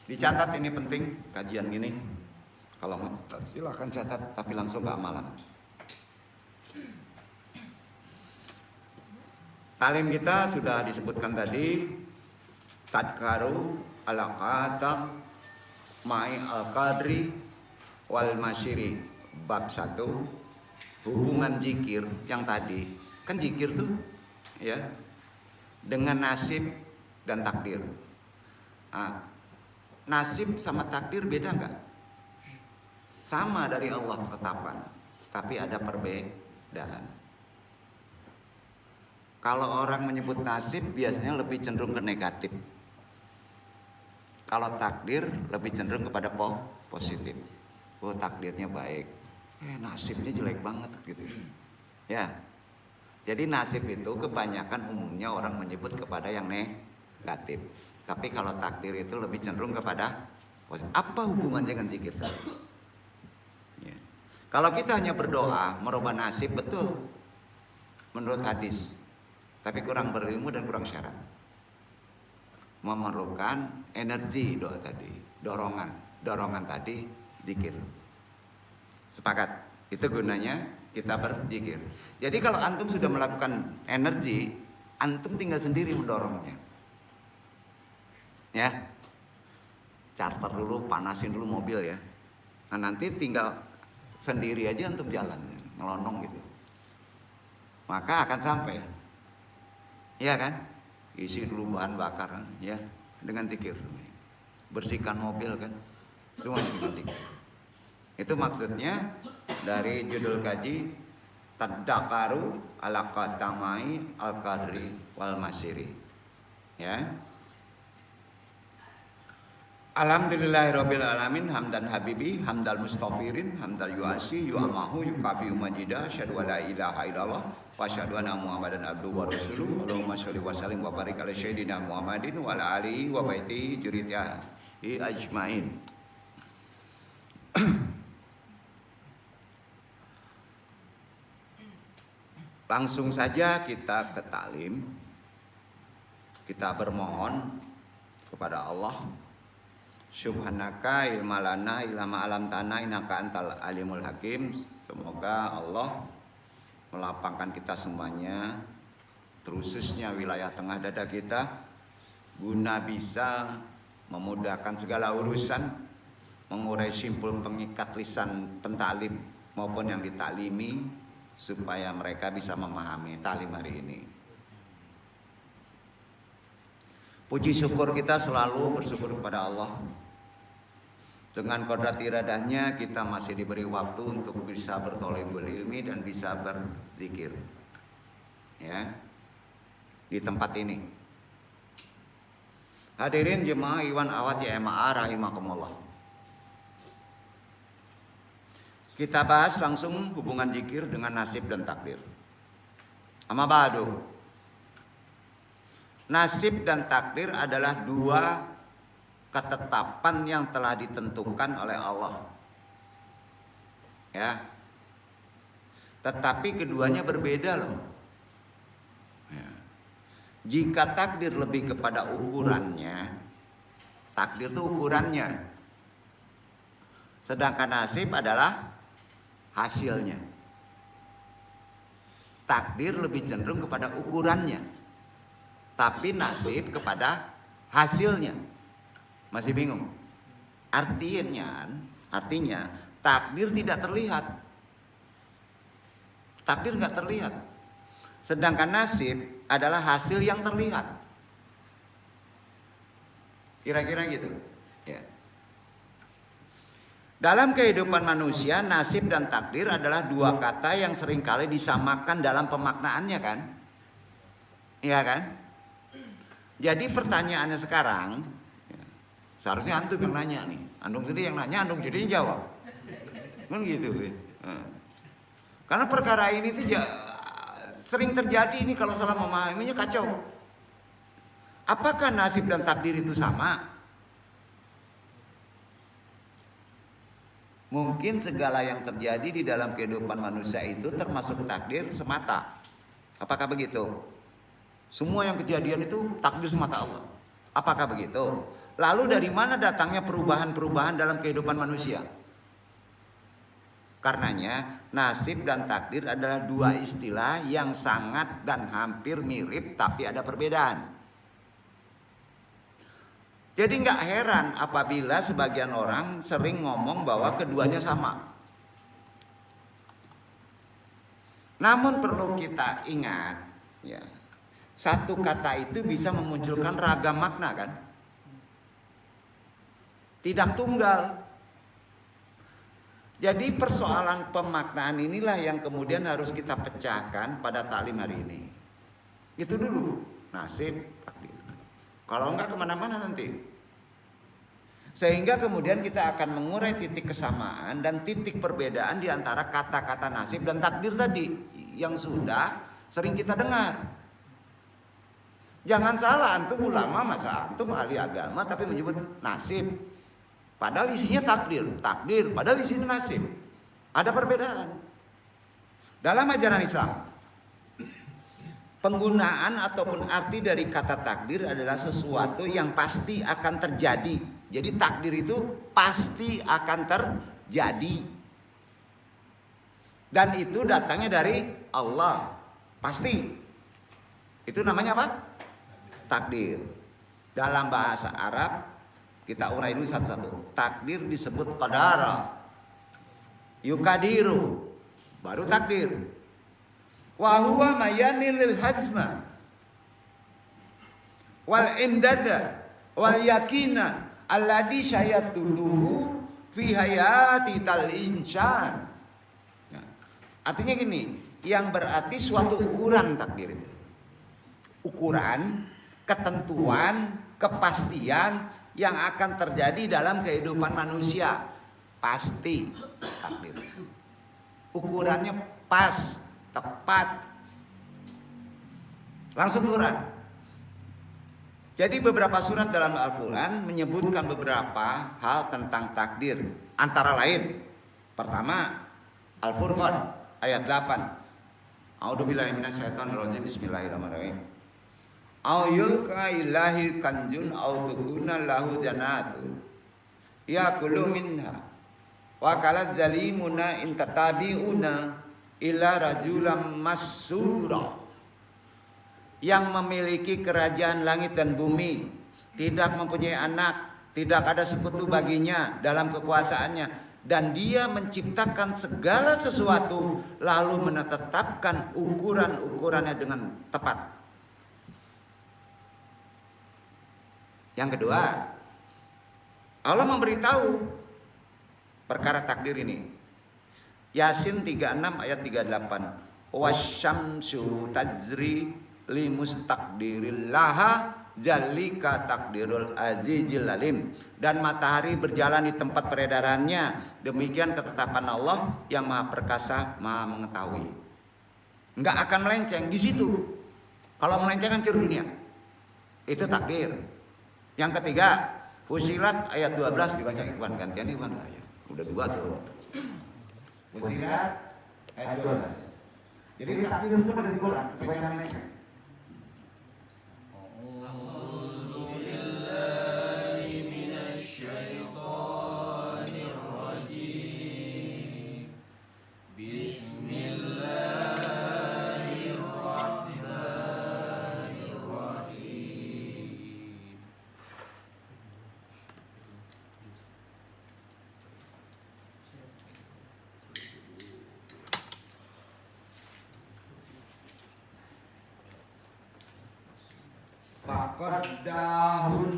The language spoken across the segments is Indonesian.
Dicatat, ini penting kajian gini. Kalau mau silahkan catat, tapi langsung ke amalan. Talim kita sudah disebutkan tadi, tadkaru al-qatak ma'i al-qadri wal masyiri, bab 1, hubungan zikir yang tadi. Kan zikir tuh ya dengan nasib dan takdir. Nah, nasib sama takdir beda nggak? Sama dari Allah ketetapan, tapi ada perbedaan. Kalau orang menyebut nasib biasanya lebih cenderung ke negatif. Kalau takdir lebih cenderung kepada positif. Oh, takdirnya baik. Nasibnya jelek banget gitu. Ya. Jadi nasib itu kebanyakan umumnya orang menyebut kepada yang negatif. Tapi kalau takdir itu lebih cenderung kepada positif. Apa hubungannya dengan zikir tadi? Ya. Kalau kita hanya berdoa merubah nasib, betul menurut hadis. Tapi kurang berilmu dan kurang syarat. Memerlukan energi doa tadi, dorongan tadi, zikir. Sepakat? Itu gunanya kita berzikir. Jadi kalau antum sudah melakukan energi, antum tinggal sendiri mendorongnya. Ya. Charter dulu, panasin dulu mobil ya. Nah, nanti tinggal sendiri aja antum jalan, ngelonong gitu. Maka akan sampai. Iya kan? Isi dulu bahan bakar ya dengan zikir. Bersihkan mobil kan. Semuanya dengan zikir. Itu maksudnya dari judul kaji Tadakaru ala qatamai al-qadri wal masyiri. Ya. Alhamdulillahirabbil alamin, hamdan habibi, hamdal mustafirin, hamdal yuasi, yu'amahu, yukafi umajida, asyhadu alla ilaha illallah, wa asyhadu anna muhammadan abduhu wa rasuluh. Allahumma sholli wa sallim wa barik ala sayyidina Muhammadin wa ala alihi wa baitihi juriyatihi ajmain. Langsung saja kita ke talim. Kita bermohon kepada Allah. Subhanaka ilmalana ilama alam tanah inaka antal alimul hakim. Semoga Allah melapangkan kita semuanya, terususnya wilayah tengah dada kita, guna bisa memudahkan segala urusan, mengurai simpul pengikat lisan pentalim maupun yang ditaklimi, supaya mereka bisa memahami talim hari ini. Puji syukur kita selalu bersyukur kepada Allah. Dengan kodrat iradahnya kita masih diberi waktu untuk bisa berthalabul ilmi dan bisa berzikir. Ya. Di tempat ini. Hadirin jemaah Iwan Awat YMA rahimakumullah. Kita bahas langsung hubungan zikir dengan nasib dan takdir. Amma ba'du. Nasib dan takdir adalah dua ketetapan yang telah ditentukan oleh Allah. Ya. Tetapi keduanya berbeda loh. Ya. Jika takdir lebih kepada ukurannya, takdir itu ukurannya. Sedangkan nasib adalah hasilnya. Takdir lebih cenderung kepada ukurannya, tapi nasib kepada hasilnya. Masih bingung? Artinya takdir tidak terlihat. Takdir nggak terlihat. Sedangkan nasib adalah hasil yang terlihat. Kira-kira gitu. Ya. Dalam kehidupan manusia, nasib dan takdir adalah dua kata yang seringkali disamakan dalam pemaknaannya kan? Iya kan? Jadi pertanyaannya sekarang, seharusnya antum yang nanya nih. Antum sendiri yang nanya, antum jadi jawab. Kan gitu. Karena perkara ini tuh sering terjadi ini, kalau salah memahaminya kacau. Apakah nasib dan takdir itu sama? Mungkin segala yang terjadi di dalam kehidupan manusia itu termasuk takdir semata. Apakah begitu? Semua yang kejadian itu takdir semata Allah. Apakah begitu? Lalu dari mana datangnya perubahan-perubahan dalam kehidupan manusia? Karenanya nasib dan takdir adalah dua istilah yang sangat dan hampir mirip tapi ada perbedaan. Jadi nggak heran apabila sebagian orang sering ngomong bahwa keduanya sama. Namun perlu kita ingat, ya, satu kata itu bisa memunculkan ragam makna kan? Tidak tunggal. Jadi persoalan pemaknaan inilah yang kemudian harus kita pecahkan pada taklim hari ini. Itu dulu, nasib, takdir. Kalau enggak kemana-mana nanti. Sehingga kemudian kita akan mengurai titik kesamaan dan titik perbedaan di antara kata-kata nasib dan takdir tadi yang sudah sering kita dengar. Jangan salah, antum ulama, masa antum ahli agama tapi menyebut nasib. Padahal isinya takdir, padahal isinya nasib. Ada perbedaan. Dalam ajaran Islam, penggunaan ataupun arti dari kata takdir adalah sesuatu yang pasti akan terjadi. Jadi takdir itu pasti akan terjadi. Dan itu datangnya dari Allah. Pasti. Itu namanya apa? Takdir. Dalam bahasa Arab, kita urai dulu satu-satu. Takdir disebut qadara, yukadiru, baru takdir. Wa huwa mayanil hazma wal imdada wal yakina alladhi syayatuduhu fi hayati tal insan. Ya. Artinya gini, yang berarti suatu ukuran takdir itu. Ukuran, ketentuan, kepastian yang akan terjadi dalam kehidupan manusia. Pasti takdir. Ukurannya pas, tepat. Langsung Quran. Jadi beberapa surat dalam Al-Quran menyebutkan beberapa hal tentang takdir. Antara lain, pertama Al-Furqan ayat 8. A'udzubillahi minasyaitonirrajim. Bismillahirrahmanirrahim. Au yulqa ilahi kanjun au tukuna lahu janatu yakulu minha wa kalat zalimuna in tatabiuna illa rajulam masura. Yang memiliki kerajaan langit dan bumi, tidak mempunyai anak, tidak ada sekutu baginya dalam kekuasaannya, dan dia menciptakan segala sesuatu lalu menetapkan ukuran-ukurannya dengan tepat. Yang kedua, Allah memberitahu perkara takdir ini. Yasin 36 ayat 38. Wasyamsu tajri limustaqdiril laha jalika takdirul azizil alim. Dan matahari berjalan di tempat peredarannya, demikian ketetapan Allah yang Maha Perkasa, Maha Mengetahui. Enggak akan melenceng di situ. Kalau melenceng hancur dunia. Itu takdir. Yang ketiga, Fusilat ayat 12 dibaca Ikhwan, gantian Ikhwan. Udah dua tuh. Fusilat ayat 12. Jadi takdir itu ada di Quran supaya jangan melenceng. Faqaddahunna.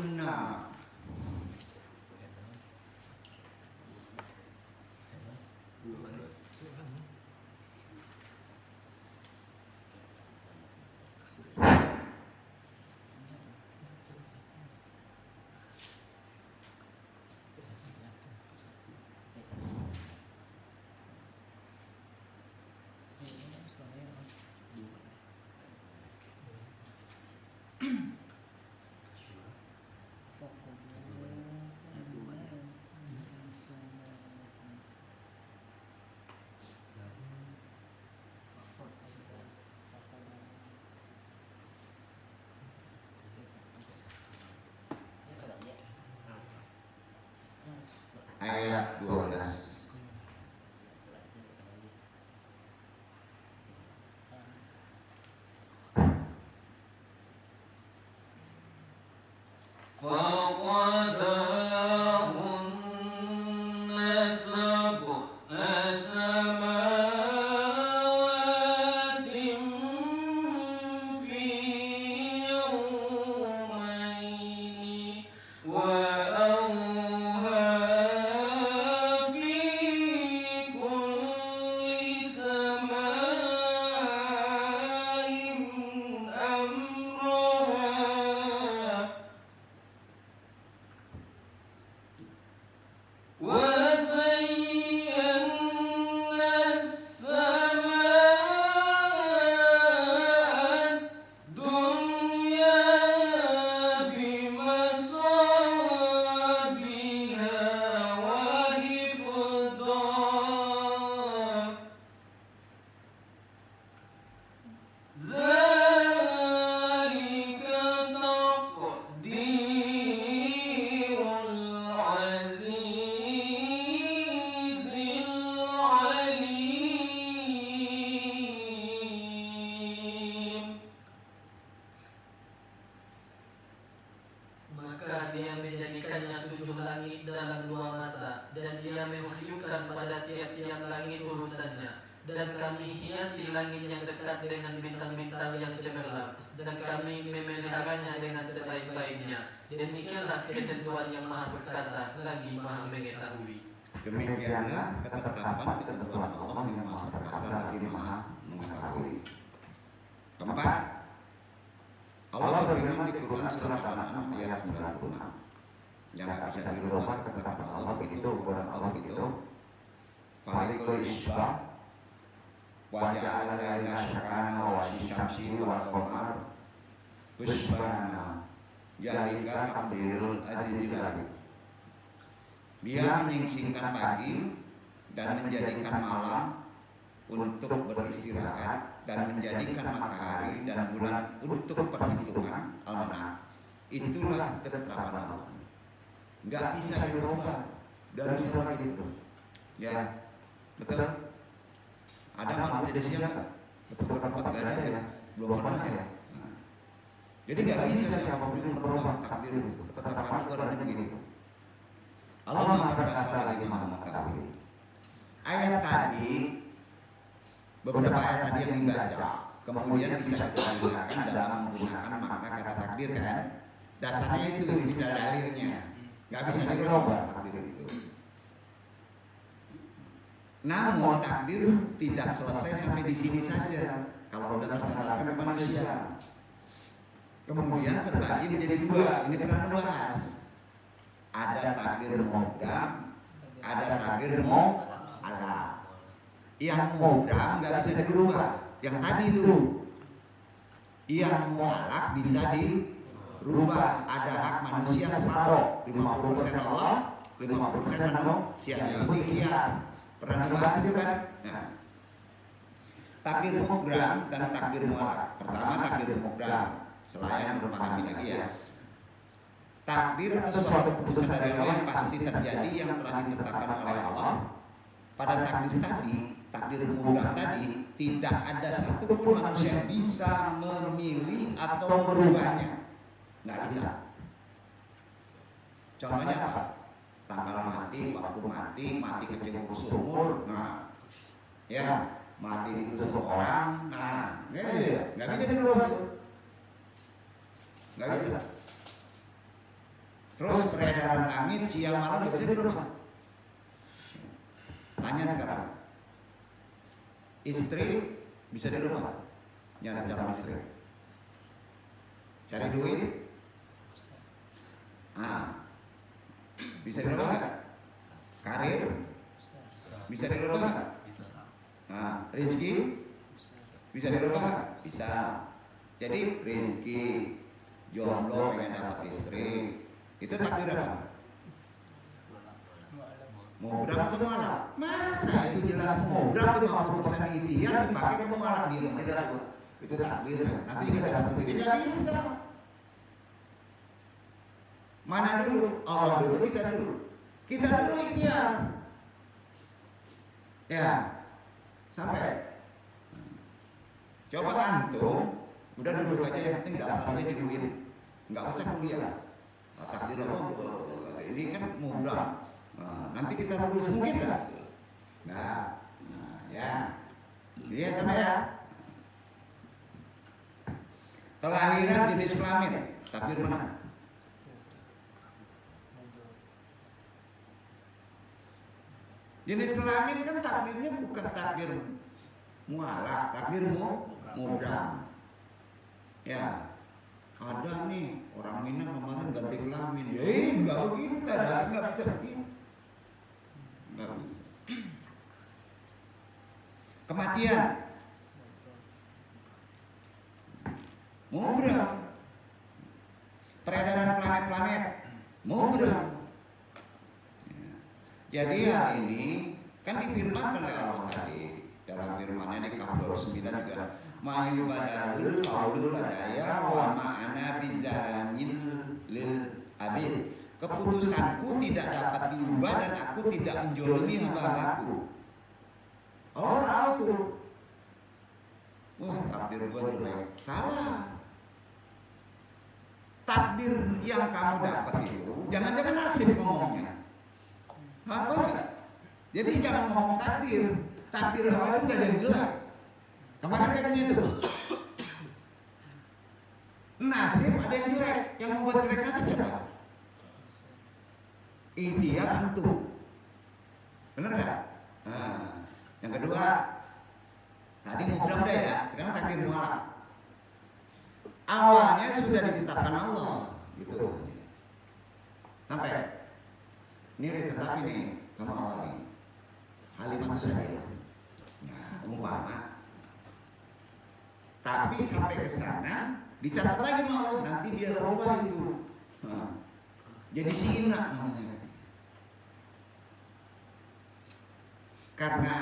ayat 12. Dan kami hiasi langit yang dekat dengan bintang-bintang yang cemerlang, dan kami memeliharanya dengan sebaik-baiknya. Demikianlah ketentuan yang maha perkasa lagi maha mengetahui. Demikianlah ketetapan ketentuan Allah yang maha perkasa lagi maha mengetahui. Keempat, Allah berfirman di Quran surat Al-An'am ayat 96. Yang nggak bisa dirubah ketetapan Allah begitu, ukuran Allah begitu. Falikul isbah wa ja'ala laila syakana wa syamsi wal qamar husbana zalika taqdirul azizil alim. Dia menyingsingkan pagi dan menjadikan malam untuk beristirahat dan menjadikan matahari dan bulan untuk perhitungan almanak. Itulah ketetapan Allah. Nggak bisa dirubah dari selain itu. Ya, betul. Ada malam jadi siang, betul tempat nggak ada ya, belum pernah ya. Nah, jadi nggak bisa siapapun merubah takdir itu. Ketetapan Quran begitu. Allah maha perkasa lagi maha mengetahui. Ayat tadi, beberapa ayat tadi yang dibaca, kemudian bisa kita gunakan dalam menggunakan makna kata takdir kan? Dasarnya itu istilah dalilnya, nggak bisa dirubah takdir itu. Namun takdir tidak selesai sampai di sini saja. Kalau sudah tersandarkan ke manusia, kemudian terbagi menjadi dua. Ini pernah dibahas. Ada takdir mubham, ada takdir mu'allaq. Yang mubham nggak bisa dirubah. Yang tadi itu. Yang mu'allaq bisa dirubah. Ada hak manusia separuh, 50% Allah, 50% manusia. Itu ikhtiar. Pernah dibahas itu kan? Nah, takdir mubham dan takdir mu'allaq. Pertama takdir mubham, selain memahami lagi ya. Takdir atau suatu keputusan dari Allah yang pasti terjadi yang telah ditetapkan oleh Allah. Pada takdir tadi, takdir mubham tadi, tidak ada satupun manusia yang bisa memilih atau merubahnya. Nggak bisa. Contohnya apa? Tanggal mati, waktu mati, mati kecebur sumur, nah, ya, mati ditusuk orang, nah, nggak bisa dirubah, nggak bisa. Terus peredaran langit siang malam nggak bisa dirubah. Tanya sekarang, istri bisa dirubah, nyari calon istri, cari duit, bisa dirubah nggak? Karir bisa dirubah nggak? Nah, rezeki bisa dirubah nggak? Bisa. Jadi rezeki, jomblo, pengen dapat istri, itu takdir apa? Mubham atau mu'allaq? Masa itu jelas mubham 50% ikhtiar dipakai ke mu'allaq, dia tidak. Itu takdir. Nanti juga dapat sendiri nggak bisa. Mana dulu? Allah dulu, kita dulu. Kita dulu ikhtiar. Ya, sampai. Coba antum, udah duduk aja, yang penting daftar aja di UIN. Nggak usah kuliah. Takdir Allah, ini kan mudah. Nanti kita lulus mungkin nggak? Nggak. Ya. Iya sama ya. Kelahiran jenis kelamin, takdir mana? Jenis kelamin kan takdirnya bukan takdir mualaf, takdir mubram. Ya, ada nih orang Minang kemarin ganti kelamin. Ya, nggak begitu, nggak bisa begitu, nggak bisa. Kematian, mubram. Peredaran planet-planet, mubram. Jadi hal ini kan difirmankan oleh Allah tadi dalam firman-Nya di Kahf 29 juga, "Mayu badalul qaulul ladaya wa ma'ana bidzalamin lil abid." Keputusanku tidak dapat diubah dan aku tidak menjolimi hamba-hambaku. Allah tahu tuh. Wah, takdir gua jelek. Salah. Takdir yang kamu dapat itu jangan-jangan nasib ngomongnya. Apa enggak? Jadi jangan ngomong takdir. Takdir Allah itu nggak ada yang jelek. Kemarin katanya itu. Nasib ada yang jelek. Yang membuat jelek nasib siapa? Ikhtiar antum. Benar nggak? Nah, yang kedua, tadi mubram deh ya. Sekarang takdir mualaf. Awalnya sudah ditetapkan Allah, gitu. Sampai. Ini ditetapin nih sama Allah nih. Halimatus saja. Nah, umpama. Tapi sampai ke sana dicatat lagi sama Allah, nanti dia rubah itu. Jadi siina namanya. Karena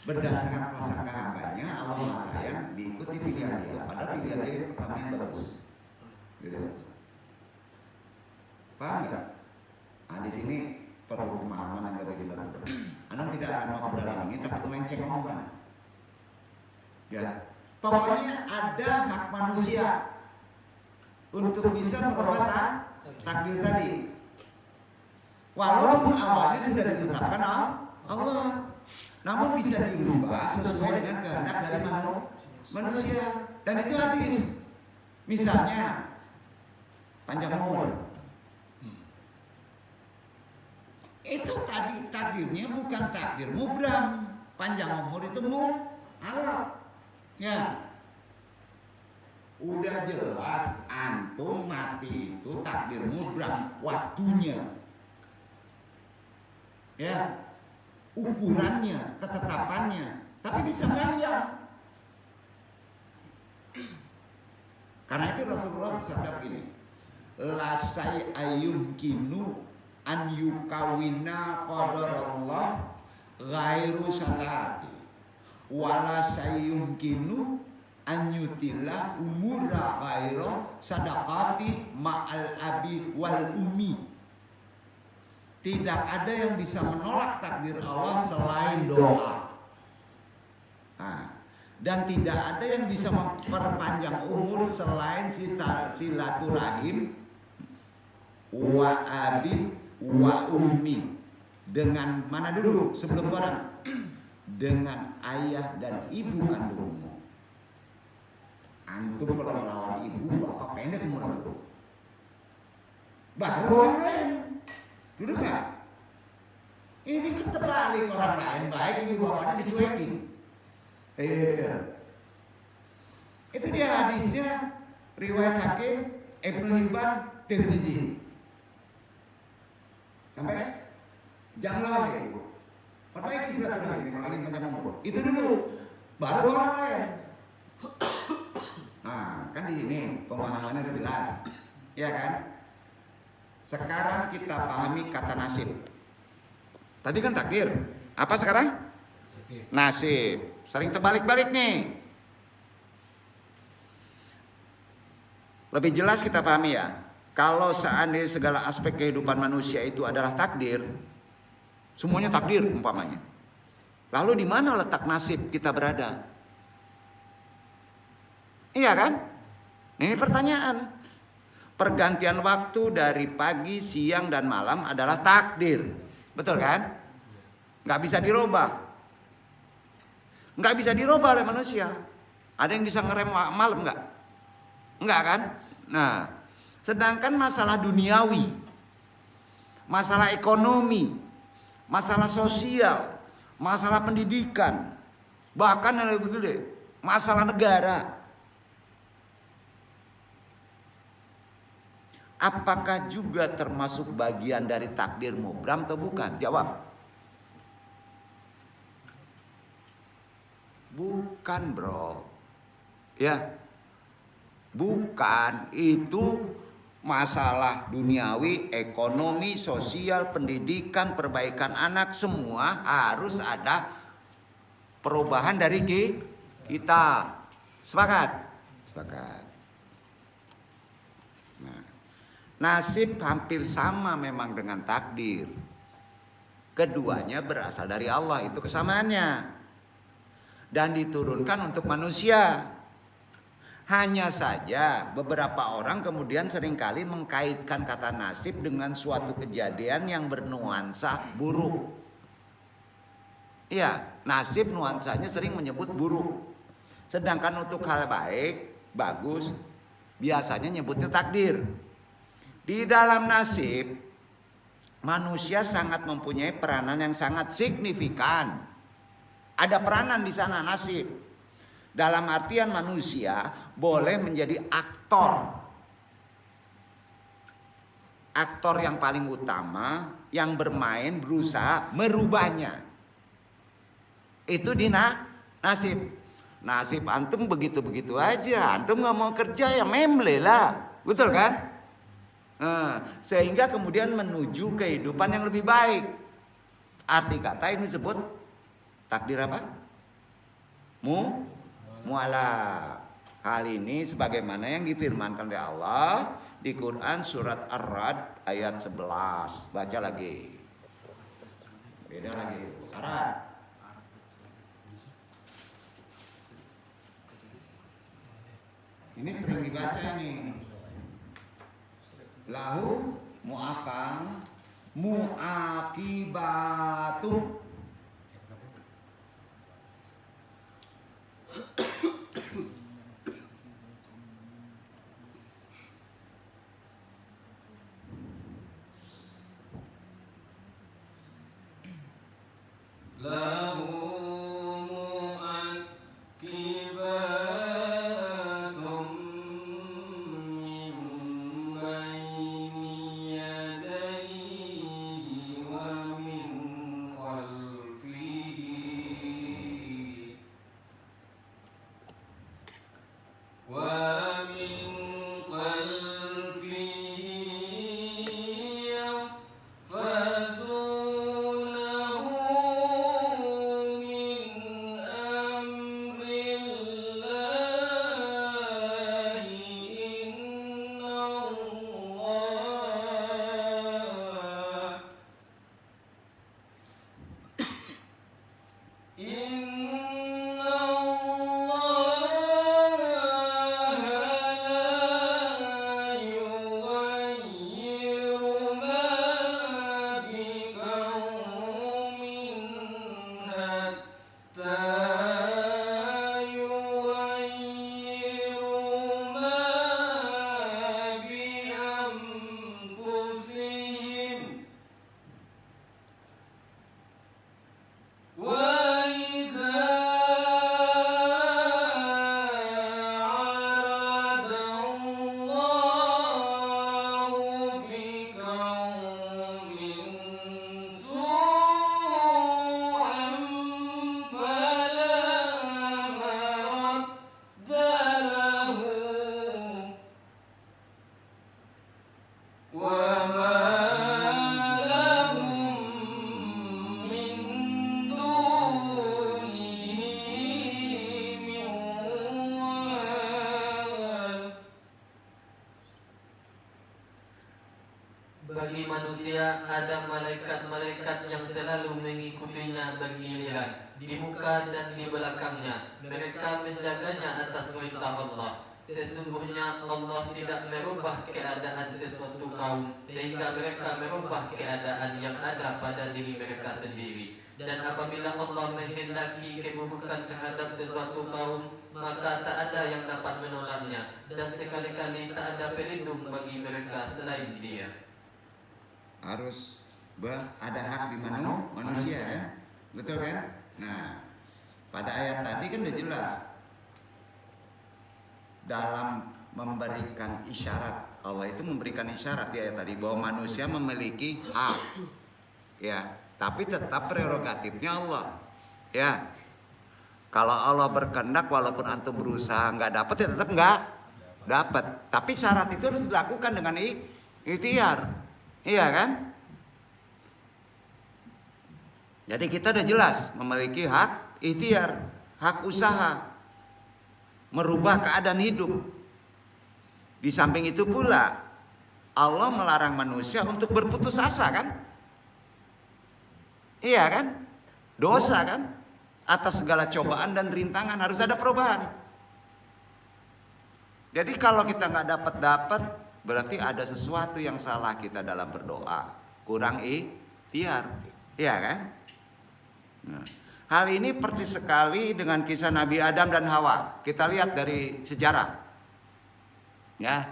berdasarkan prasangka hambanya, Allah Maha Sayang, diikuti pilihan dia. Padahal pilihan dia pertama yang bagus. Gitu. Paham nggak? Nah, di sini perlu pemahaman yang lebih dalam. Anda tidak akan mau ke dalam ini, takut melenceng omongan. Ya, pokoknya ada hak manusia untuk bisa merubah takdir tadi. Walaupun awalnya sudah ditetapkan Allah, namun bisa dirubah sesuai dengan kehendak dari manusia. Dan itu hadis. Misalnya panjang umur. Itu tadi takdirnya bukan takdir mubram. Panjang umur itu mu'alaf. Ya. Udah jelas antum mati itu takdir mubram waktunya. Ya. Ukurannya, ketetapannya, tapi bisa panjang. Karena itu Rasulullah bersabda begini, la say'ayumkinu an yukawina qadarallah ghairu salati wala sayumkinu an yutila umura ghairu sadaqati ma'al abi wal ummi. Tidak ada yang bisa menolak takdir Allah selain doa. Dan tidak ada yang bisa memperpanjang umur selain silaturahim wa abi wa ummi. Dengan mana dulu sebelum orang? Dengan ayah dan ibu kandungmu. Antum kalau melawan ibu bapak pendek umur itu. Baru orang lain. Duduk nggak? Ini kan terbalik, orang lain baik, ibu bapaknya dicuekin. Itu dia hadisnya riwayat Hakim, Ibnu Hibban, Tirmidzi. Sampai jangan lawan ya ibu. Perbaiki silaturahmi kalau ingin panjang umur. Itu dulu, baru orang lain. Nah, kan di sini pemahamannya udah jelas, ya kan? Sekarang kita pahami kata nasib. Tadi kan takdir. Apa sekarang? Nasib. Sering terbalik-balik nih. Lebih jelas kita pahami ya. Kalau seandainya segala aspek kehidupan manusia itu adalah takdir, Semuanya takdir umpamanya. Lalu di mana letak nasib kita berada? Iya kan? Ini pertanyaan. Pergantian waktu dari pagi, siang, dan malam adalah takdir. Betul kan? Nggak bisa dirubah. Nggak bisa dirubah oleh manusia. Ada yang bisa ngerem malam nggak? Nggak kan? Nah, sedangkan masalah duniawi, masalah ekonomi, masalah sosial, masalah pendidikan, bahkan yang lebih gede, masalah negara. Apakah juga termasuk bagian dari takdirmu, Bram, atau bukan? Jawab. Bukan, bro. Ya, bukan. Itu masalah duniawi, ekonomi, sosial, pendidikan, perbaikan anak, semua harus ada perubahan dari kita. Sepakat? Sepakat. Nah, nasib hampir sama memang dengan takdir. Keduanya berasal dari Allah, itu kesamaannya. Dan diturunkan untuk manusia. Hanya saja beberapa orang kemudian seringkali mengkaitkan kata nasib dengan suatu kejadian yang bernuansa buruk. Iya, nasib nuansanya sering menyebut buruk. Sedangkan untuk hal baik, bagus, biasanya nyebutnya takdir. Di dalam nasib, manusia sangat mempunyai peranan yang sangat signifikan. Ada peranan di sana nasib. Dalam artian manusia boleh menjadi aktor. Aktor yang paling utama yang bermain berusaha merubahnya. Itu di nasib. Nasib antum begitu-begitu aja. Antum nggak mau kerja ya memle lah. Betul kan? Sehingga kemudian menuju kehidupan yang lebih baik. Arti kata ini disebut takdir apa? Mu'alaq. Hal ini sebagaimana yang difirmankan oleh Allah di Quran surat Ar-Ra'd ayat 11. Baca lagi. Beda lagi. Ar-Ra'd. Ini sering dibaca nih. Lahu mu'aqibatu. Lahu mu'aqibatum min baini yadayhi wa min khalfihi wa min khalfihi yahfazunahu ada malaikat-malaikat yang selalu mengikutinya bergiliran di muka dan di belakangnya. Mereka menjaganya atas perintah Allah. Sesungguhnya Allah tidak merubah keadaan sesuatu kaum sehingga mereka merubah keadaan yang ada pada diri mereka sendiri. Dan apabila Allah menghendaki keburukan terhadap sesuatu kaum, maka tak ada yang dapat menolaknya, dan sekali-kali tak ada pelindung bagi mereka selain Dia. Harus ada hak di manusia kan? Betul kan? Nah, pada ayat tadi kan udah jelas dalam memberikan isyarat. Allah itu memberikan isyarat di ayat tadi bahwa manusia memiliki hak. Ya, tapi tetap prerogatifnya Allah. Ya. Kalau Allah berkehendak walaupun antum berusaha nggak dapat ya tetap nggak dapat. Tapi syarat itu harus dilakukan dengan ikhtiar. Iya kan? Jadi kita udah jelas memiliki hak ikhtiar, hak usaha, merubah keadaan hidup. Di samping itu pula Allah melarang manusia untuk berputus asa kan? Iya kan? Dosa kan? Atas segala cobaan dan rintangan harus ada perubahan. Jadi kalau kita nggak dapat berarti ada sesuatu yang salah kita dalam berdoa, kurang ikhtiar, iya kan? Nah, hal ini persis sekali dengan kisah Nabi Adam dan Hawa. Kita lihat dari sejarah, ya,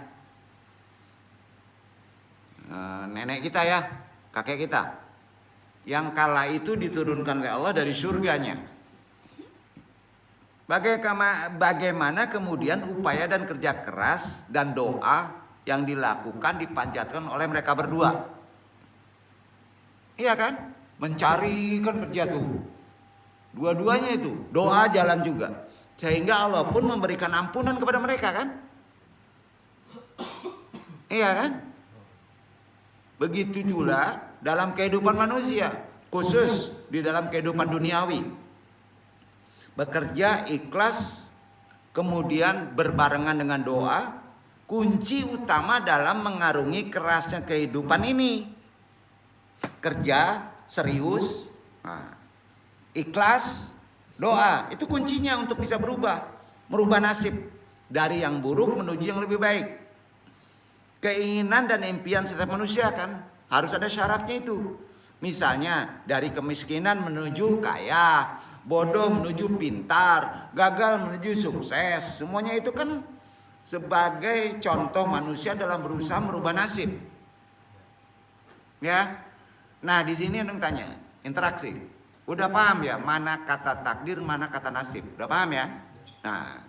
nenek kita ya, kakek kita, yang kala itu diturunkan oleh Allah dari surganya. Bagaimana kemudian upaya dan kerja keras dan doa yang dilakukan dipanjatkan oleh mereka berdua, iya kan? Mencari kan kerja tuh, dua-duanya itu doa jalan juga, sehingga Allah pun memberikan ampunan kepada mereka kan? Iya kan? Begitu juga dalam kehidupan manusia, khusus di dalam kehidupan duniawi. Bekerja ikhlas, kemudian berbarengan dengan doa, kunci utama dalam mengarungi kerasnya kehidupan ini. Kerja serius, ikhlas, doa, itu kuncinya untuk bisa merubah nasib dari yang buruk menuju yang lebih baik. Keinginan dan impian setiap manusia kan harus ada syaratnya itu. Misalnya dari kemiskinan menuju kaya, bodoh menuju pintar, gagal menuju sukses. Semuanya itu kan sebagai contoh manusia dalam berusaha merubah nasib. Ya. Nah, di sini Anung tanya, interaksi. Udah paham ya mana kata takdir, mana kata nasib? Udah paham ya? Nah,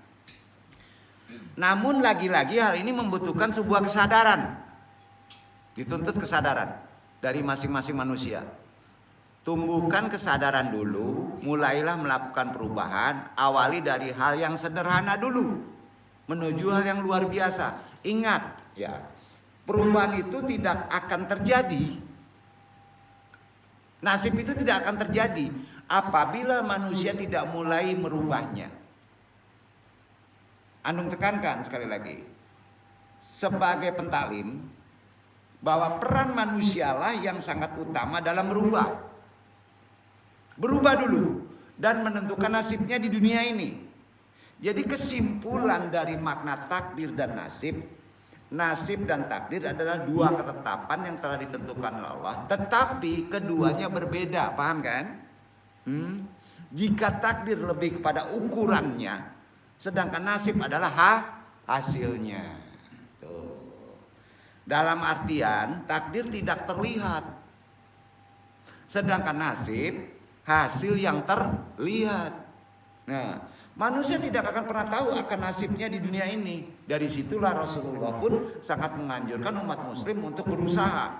namun lagi-lagi hal ini membutuhkan sebuah kesadaran. Dituntut kesadaran dari masing-masing manusia. Tumbuhkan kesadaran dulu, mulailah melakukan perubahan, awali dari hal yang sederhana dulu menuju hal yang luar biasa. Ingat ya, perubahan itu tidak akan terjadi. Nasib itu tidak akan terjadi apabila manusia tidak mulai merubahnya. Anung tekankan sekali lagi, sebagai pentaklim, bahwa peran manusialah yang sangat utama dalam berubah dulu dan menentukan nasibnya di dunia ini. Jadi kesimpulan dari makna takdir dan nasib dan takdir adalah dua ketetapan yang telah ditentukan oleh Allah, tetapi keduanya berbeda, paham kan? Jika takdir lebih kepada ukurannya, sedangkan nasib adalah hasilnya. Tuh. Dalam artian takdir tidak terlihat, sedangkan nasib hasil yang terlihat. Nah, manusia tidak akan pernah tahu akan nasibnya di dunia ini. Dari situlah Rasulullah pun sangat menganjurkan umat muslim untuk berusaha.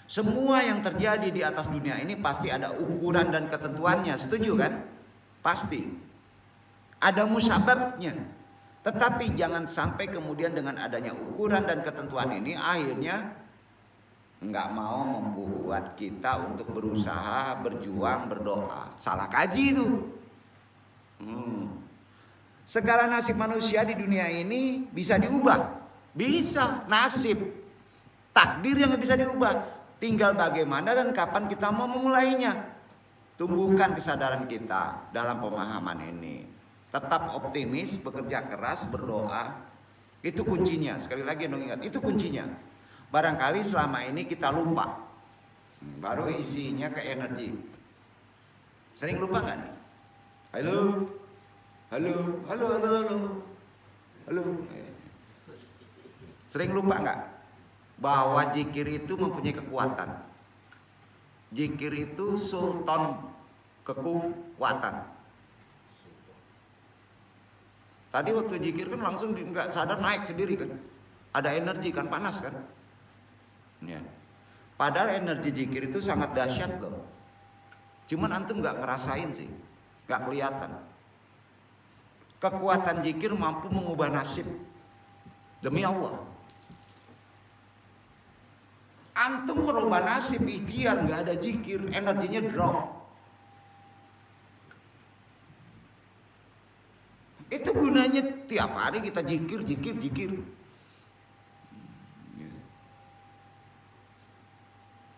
Semua yang terjadi di atas dunia ini pasti ada ukuran dan ketentuannya, setuju kan? Pasti. Ada musababnya. Tetapi jangan sampai kemudian dengan adanya ukuran dan ketentuan ini akhirnya nggak mau membuat kita untuk berusaha, berjuang, berdoa. Salah kaji itu. Segala nasib manusia di dunia ini bisa diubah. Bisa, nasib. Takdir yang bisa diubah. Tinggal bagaimana dan kapan kita mau memulainya. Tumbuhkan kesadaran kita dalam pemahaman ini. Tetap optimis, bekerja keras, berdoa. Itu kuncinya. Sekali lagi dong ingat, itu kuncinya. Barangkali selama ini kita lupa. Baru isinya ke energi. Sering lupa nggak nih? Halo, halo, halo, halo, halo, halo. Sering lupa nggak bahwa zikir itu mempunyai kekuatan? Zikir itu sultan kekuatan. Tadi waktu zikir kan langsung nggak sadar naik sendiri kan? Ada energi kan, panas kan? Ya. Padahal energi zikir itu sangat dahsyat loh. Cuman antum nggak ngerasain sih, nggak kelihatan. Kekuatan zikir mampu mengubah nasib. Demi Allah. Antum merubah nasib ikhtiar, nggak ada zikir, energinya drop. Itu gunanya tiap hari kita zikir, zikir, zikir.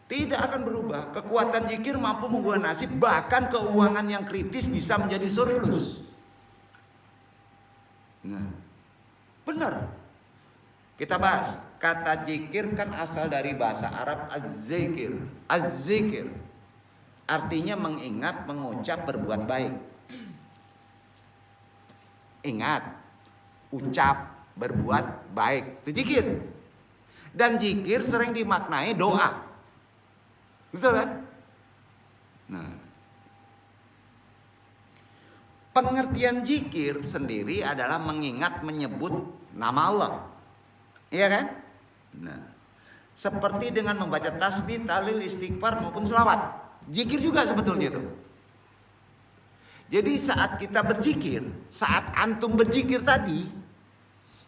Tidak akan berubah. Kekuatan zikir mampu mengubah nasib, bahkan keuangan yang kritis bisa menjadi surplus. Nah, benar. Kita bahas. Kata zikir kan asal dari bahasa Arab az-zikir. Az-zikir artinya mengingat, mengucap, berbuat baik. Ingat, ucap, berbuat baik. Itu zikir. Dan zikir sering dimaknai doa. Betul kan? Nah, pengertian zikir sendiri adalah mengingat, menyebut nama Allah. Iya kan? Nah, seperti dengan membaca tasbih, tahlil, istighfar maupun selawat. Zikir juga sebetulnya itu. Jadi saat kita berzikir, saat antum berzikir tadi,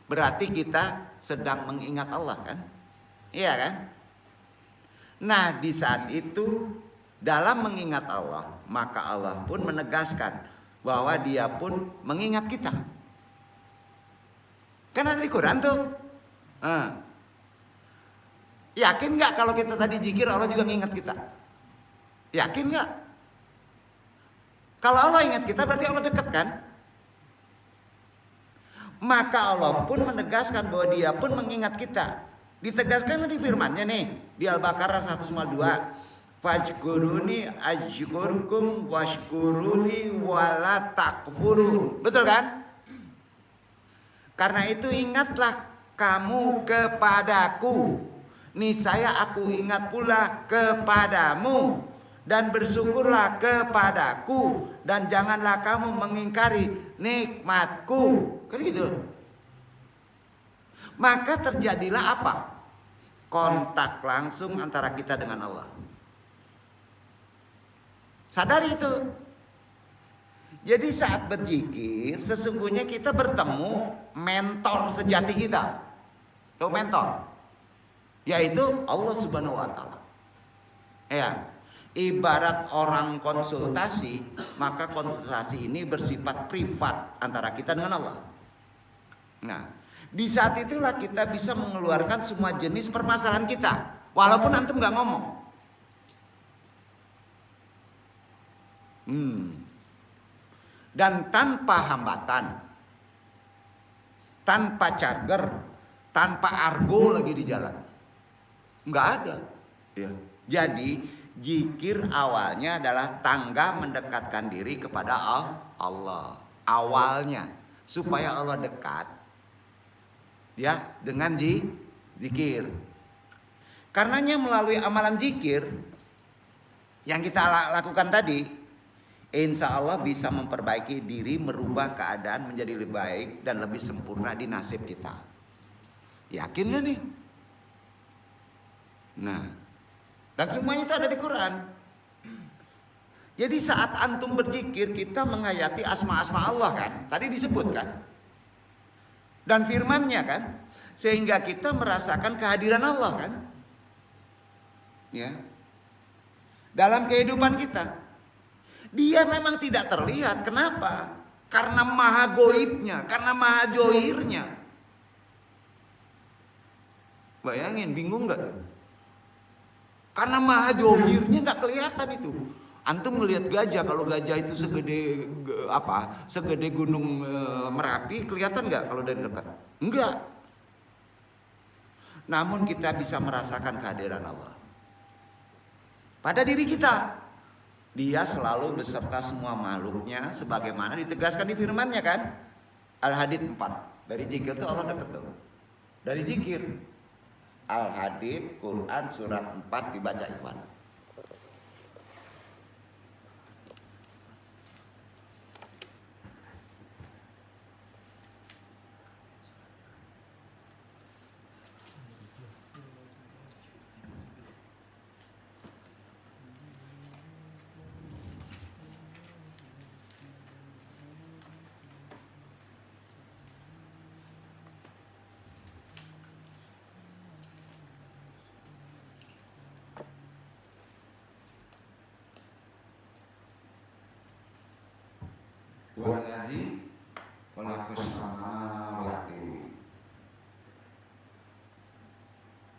berarti kita sedang mengingat Allah kan? Iya kan? Nah, di saat itu dalam mengingat Allah, maka Allah pun menegaskan bahwa Dia pun mengingat kita. Kan ada di Quran tuh. Yakin nggak kalau kita tadi zikir Allah juga mengingat kita? Yakin nggak? Kalau Allah ingat kita berarti Allah dekat kan? Maka Allah pun menegaskan bahwa Dia pun mengingat kita. Ditegaskan di firman-Nya nih di Al-Baqarah 152. Fajkuruni ajkurkum washkuruli wala takfurun. Betul kan? Karena itu ingatlah kamu kepadaku, niscaya aku ingat pula kepadamu, dan bersyukurlah kepadaku, dan janganlah kamu mengingkari nikmatku. Kan gitu. Maka terjadilah apa? Kontak langsung antara kita dengan Allah. Sadari itu. Jadi saat berzikir sesungguhnya kita bertemu mentor sejati kita. Tuh mentor. Yaitu Allah Subhanahu wa taala. Ya. Ibarat orang konsultasi, maka konsultasi ini bersifat privat antara kita dengan Allah. Nah, di saat itulah kita bisa mengeluarkan semua jenis permasalahan kita, walaupun antum nggak ngomong. Dan tanpa hambatan, tanpa charger, tanpa argo lagi di jalan, nggak ada. Ya. Jadi zikir awalnya adalah tangga mendekatkan diri kepada Allah. Awalnya supaya Allah dekat, ya dengan zikir. Karenanya melalui amalan zikir yang kita lakukan tadi, insya Allah bisa memperbaiki diri, merubah keadaan menjadi lebih baik dan lebih sempurna di nasib kita. Yakin gak nih? Nah, dan semuanya itu ada di Quran. Jadi saat antum berzikir, kita menghayati asma-asma Allah kan? Tadi disebut kan? Dan firman-Nya kan? Sehingga kita merasakan kehadiran Allah kan? Ya. Dalam kehidupan kita. Dia memang tidak terlihat. Kenapa? Karena maha goibnya, karena maha johirnya. Bayangin, bingung gak? Karena maha johirnya nggak kelihatan itu. Antum ngelihat gajah, kalau gajah itu segede segede gunung Merapi, kelihatan nggak kalau dari dekat? Enggak. Namun kita bisa merasakan kehadiran Allah pada diri kita. Dia selalu beserta semua makhluknya, sebagaimana ditegaskan di firman-Nya kan, Al-Hadid 4. Dari zikir itu Allah dekat tuh. Dari zikir. Al-Hadid Quran surat 4 dibaca Ikhwan. Waladzi khalaqas samawati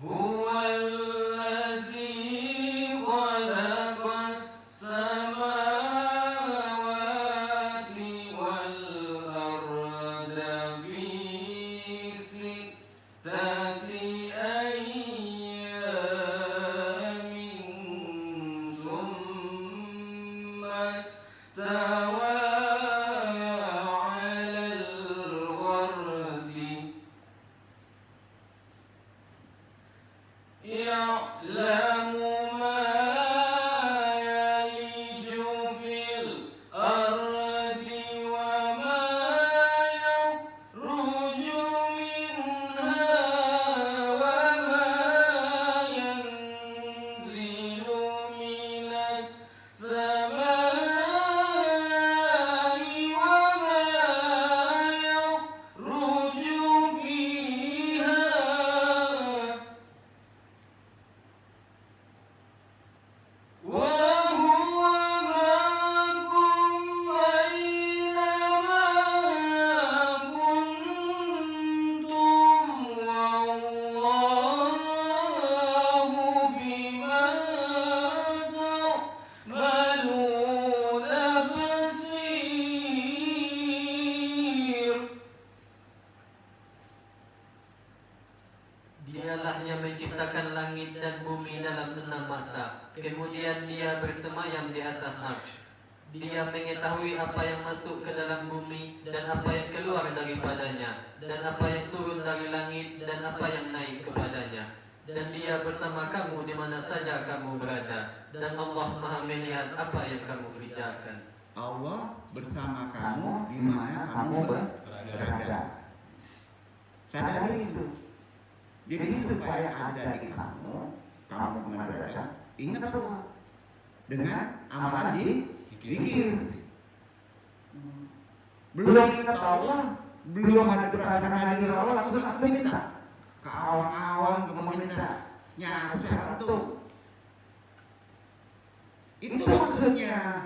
Huwallazi khalaqas samawati wal arda fi sittati ayyamin summa istawa يعلم ما يلج في الأرض وما يخرج منها وما ينزل من السماء وما يخرج فيها وهو معكم أينما كنتم والله بما تعملون بصير. Dialah yang menciptakan langit dan bumi dalam 6 masa. Kemudian dia bersemayam di atas arsy. Dia mengetahui apa yang masuk ke dalam bumi dan apa yang keluar daripadanya, dan apa yang turun dari langit dan apa yang naik kepadanya. Dan dia bersama kamu di mana saja kamu berada. Dan Allah Maha melihat apa yang kamu kerjakan. Allah bersama kamu di mana kamu berada. Sadari itu. Jadi supaya ada di kamu berada, ingat Allah dengan amalan zikir. Belum ingat Allah, belum ada perasaan hadir Allah, langsung minta. Kawan-kawan meminta, nyasar tuh. Itu maksudnya.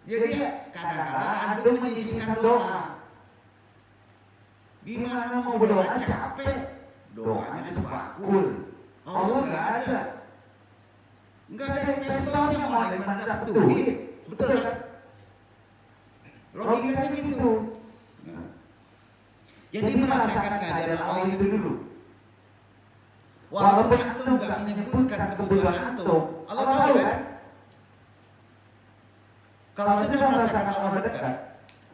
Jadi kadang-kadang antum menyisihkan doa. Gimana mau berdoa capek? Doanya sebakul. Allah nggak ada. Nggak ada investornya, mau dari mana dapat duit. Betul kan? Logikanya gitu. Jadi merasakan kehadiran Allah itu dulu. Walaupun antum nggak menyebutkan kebutuhan antum, Allah tahu kan? Kalau sudah merasakan Allah dekat,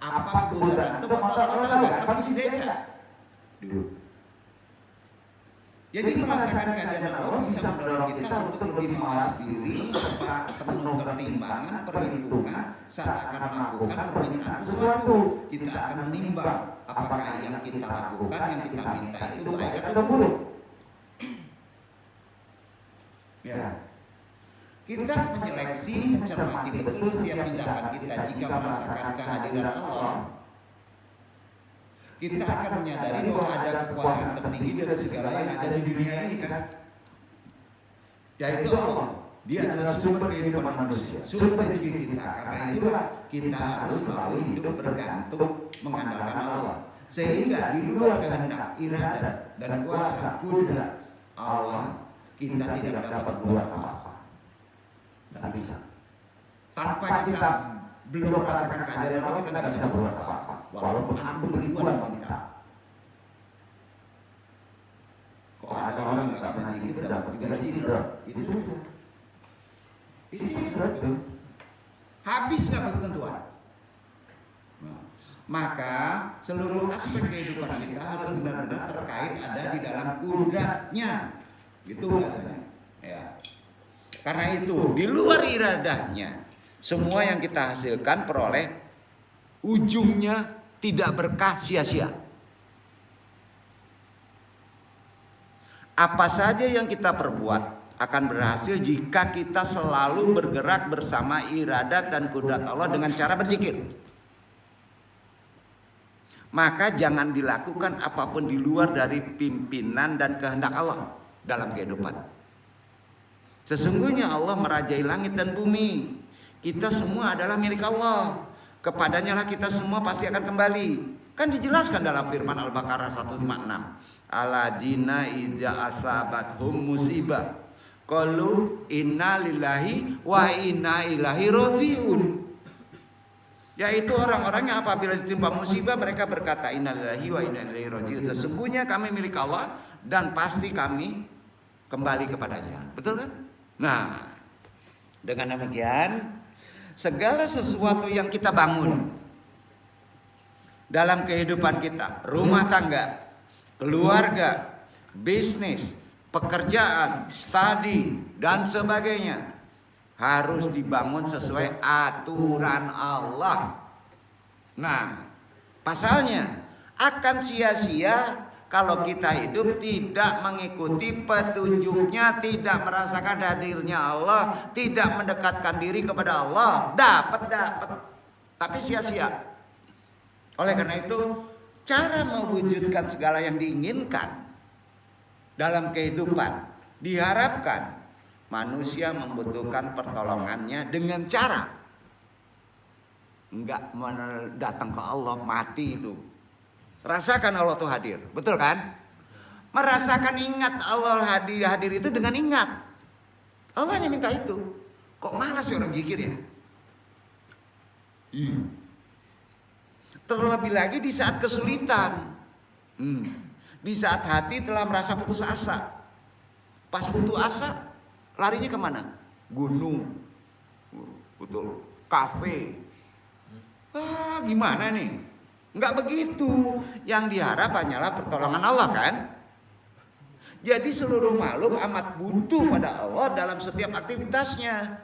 apa kebutuhan antum, maka Allah tahu kan? Pasti beda. Dulu. Jadi merasakan kehadiran Allah bisa mendorong kita untuk lebih mawas diri, penuh pertimbangan, perhitungan saat akan melakukan permintaan sesuatu. Kita akan menimbang apakah yang kita lakukan, yang kita minta itu baik atau buruk. Ya. Kita menyeleksi, mencermati betul setiap tindakan kita jika merasakan kehadiran Allah. Kita akan menyadari bahwa ada kekuasaan tertinggi dari segala yang ada di dunia ini kan, yaitu Allah. Dia adalah sumber kehidupan manusia, sumber rezeki kita. Karena itulah kita harus selalu hidup bergantung mengandalkan Allah. Sehingga di luar kehendak, iradat dan kuasa kudrat Allah, kita tidak dapat buat apa-apa. Nggak bisa. Tanpa kita belum merasakan kehadiran Allah, kita nggak bisa berbuat apa-apa. Walaupun ampun ribuan wanita. Kok ada orang yang nggak pernah zikir dapat juga istirahat? Itu saja. Istirahat itu. Habis nggak ketentuan. Maka seluruh aspek kehidupan kita harus benar-benar terkait ada di dalam kudratnya, gitu rasanya. Ya. Karena itu di luar iradahnya, semua yang kita hasilkan peroleh ujungnya tidak berkah, sia-sia. Apa saja yang kita perbuat akan berhasil jika kita selalu bergerak bersama iradat dan kudrat Allah dengan cara berzikir. Maka jangan dilakukan apapun di luar dari pimpinan dan kehendak Allah dalam kehidupan. Sesungguhnya Allah merajai langit dan bumi. Kita semua adalah milik Allah. Kepadanya lah kita semua pasti akan kembali. Kan dijelaskan dalam firman Al-Baqarah 156. Aladzina idza asabathum musibah qalu inna lillahi wa inna ilaihi rajiun. Yaitu orang-orang yang apabila ditimpa musibah mereka berkata innalillahi wa inna ilaihi rajiun. Sesungguhnya kami milik Allah dan pasti kami kembali kepadanya. Betul kan? Nah, dengan demikian segala sesuatu yang kita bangun dalam kehidupan kita, rumah tangga, keluarga, bisnis, pekerjaan, studi dan sebagainya harus dibangun sesuai aturan Allah. Nah, pasalnya akan sia-sia kalau kita hidup tidak mengikuti petunjuknya, tidak merasakan hadirnya Allah, tidak mendekatkan diri kepada Allah. Dapat, tapi sia-sia. Oleh karena itu, cara mewujudkan segala yang diinginkan dalam kehidupan diharapkan manusia membutuhkan pertolongannya dengan cara enggak datang ke Allah mati itu. Rasakan Allah itu hadir, betul kan? Merasakan ingat Allah hadir itu dengan ingat. Allah hanya minta itu. Kok malas orang zikir ya? Terlebih lagi di saat kesulitan, di saat hati telah merasa putus asa. Pas putus asa, larinya kemana? Gunung, betul, kafe. Gimana nih? Enggak begitu. Yang diharap hanyalah pertolongan Allah kan? Jadi seluruh makhluk amat butuh pada Allah dalam setiap aktivitasnya.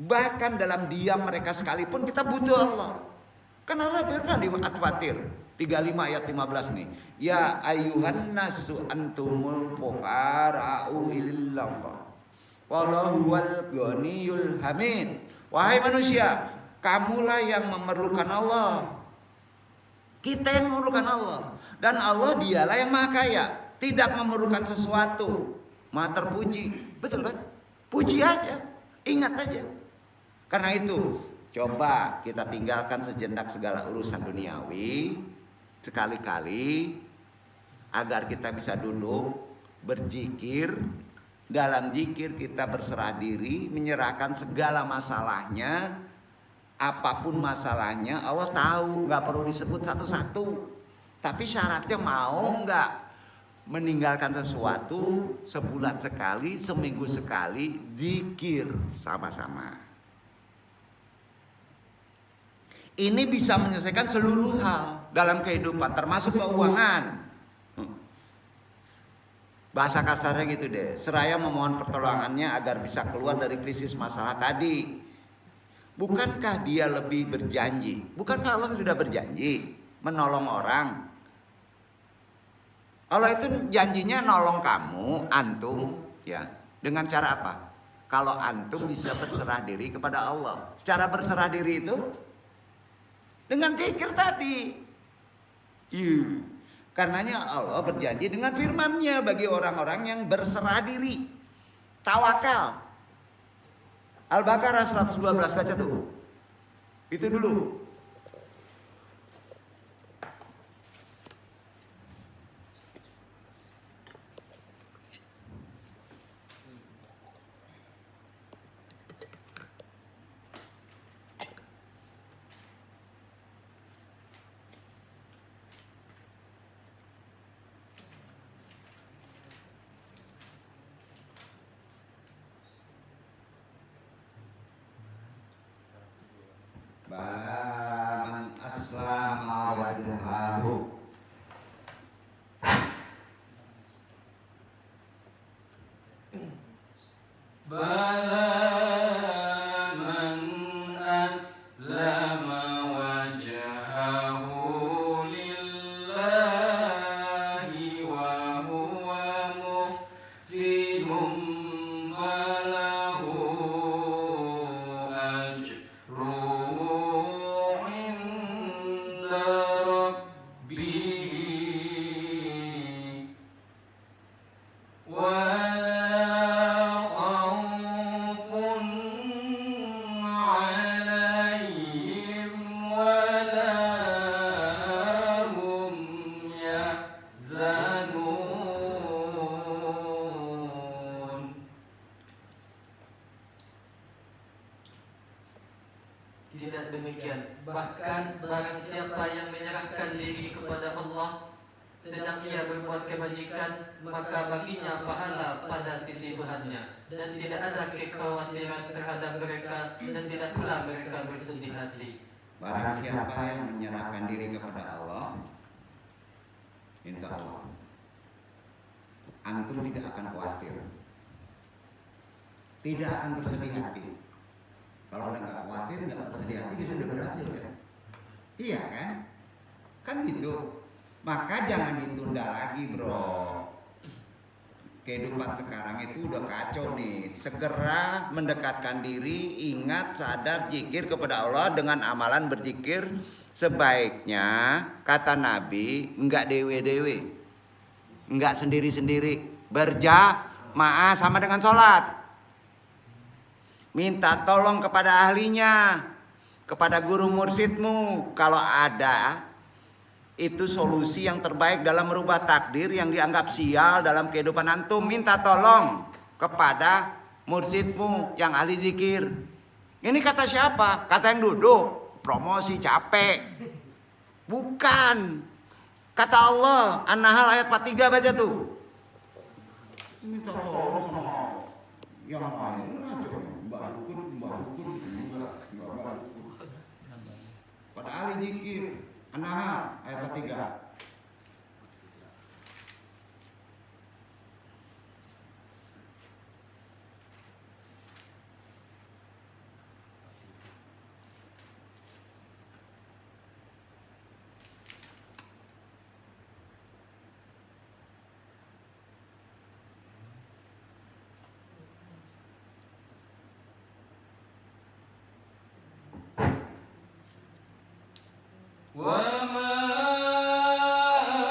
Bahkan dalam diam mereka sekalipun kita butuh Allah. Kan Allah berfirman di At-Fatir 35 ayat 15 nih. Ya ayyuhan nasu antumul fuqara'u ilallah. Wallahu wal ghaniyul hamid. Wahai manusia, kamulah yang memerlukan Allah. Kita yang memerlukan Allah. Dan Allah dialah yang maha kaya, tidak memerlukan sesuatu, maha terpuji. Betul kan? Puji aja, ingat aja. Karena itu, coba kita tinggalkan sejenak segala urusan duniawi sekali-kali agar kita bisa duduk berzikir. Dalam zikir kita berserah diri, menyerahkan segala masalahnya. Apapun masalahnya Allah tahu, nggak perlu disebut satu-satu. Tapi syaratnya mau nggak meninggalkan sesuatu sebulan sekali, seminggu sekali, zikir sama-sama. Ini bisa menyelesaikan seluruh hal dalam kehidupan, termasuk keuangan. Bahasa kasarnya gitu deh, seraya memohon pertolongannya agar bisa keluar dari krisis masalah tadi. Bukankah dia lebih berjanji? Bukankah Allah sudah berjanji menolong orang? Allah itu janjinya nolong kamu, antum, ya. Dengan cara apa? Kalau antum bisa berserah diri kepada Allah. Cara berserah diri itu dengan zikir tadi. Karenanya Allah berjanji dengan firman-Nya bagi orang-orang yang berserah diri. Tawakal. Al-Baqarah 112 baca tuh. Itu dulu. Bala man aslama wajhahu. Bala man aslama wajhahu lillahi wa huwa muhsinun falahu ajruhu inda rabbih wala khawfun alaihim wala hum yahzanun. Tidak demikian. Bahkan barang siapa yang menyerahkan diri kepada Allah sedang ia berbuat kebajikan, maka baginya pahala pada sisi Tuhannya, dan tidak ada kekhawatiran terhadap mereka, dan tidak pula mereka bersedih hati. Barang siapa yang menyerahkan diri kepada Allah, insya Allah antum tidak akan khawatir, tidak akan bersedih hati. Kalau udah nggak khawatir, nggak bersedih hati, dia sudah berhasil kan? Iya kan? Kan gitu. Maka jangan ditunda lagi, bro. Kehidupan sekarang itu udah kacau nih. Segera mendekatkan diri, ingat, sadar, zikir kepada Allah dengan amalan berzikir. Sebaiknya kata Nabi, enggak dewe-dewe, enggak sendiri-sendiri, berjamaah sama dengan sholat. Minta tolong kepada ahlinya, kepada guru mursyidmu. Kalau ada, itu solusi yang terbaik dalam merubah takdir yang dianggap sial dalam kehidupan antum. Minta tolong kepada mursyidmu yang ahli zikir. Ini kata siapa? Kata yang duduk. Promosi capek. Bukan. Kata Allah. An-Nahl ayat 43 baca tuh. Minta tolong sama yang lain aja. Mbak Dukun. Pada ahli zikir. An-Nahl ayat 3. Wa ma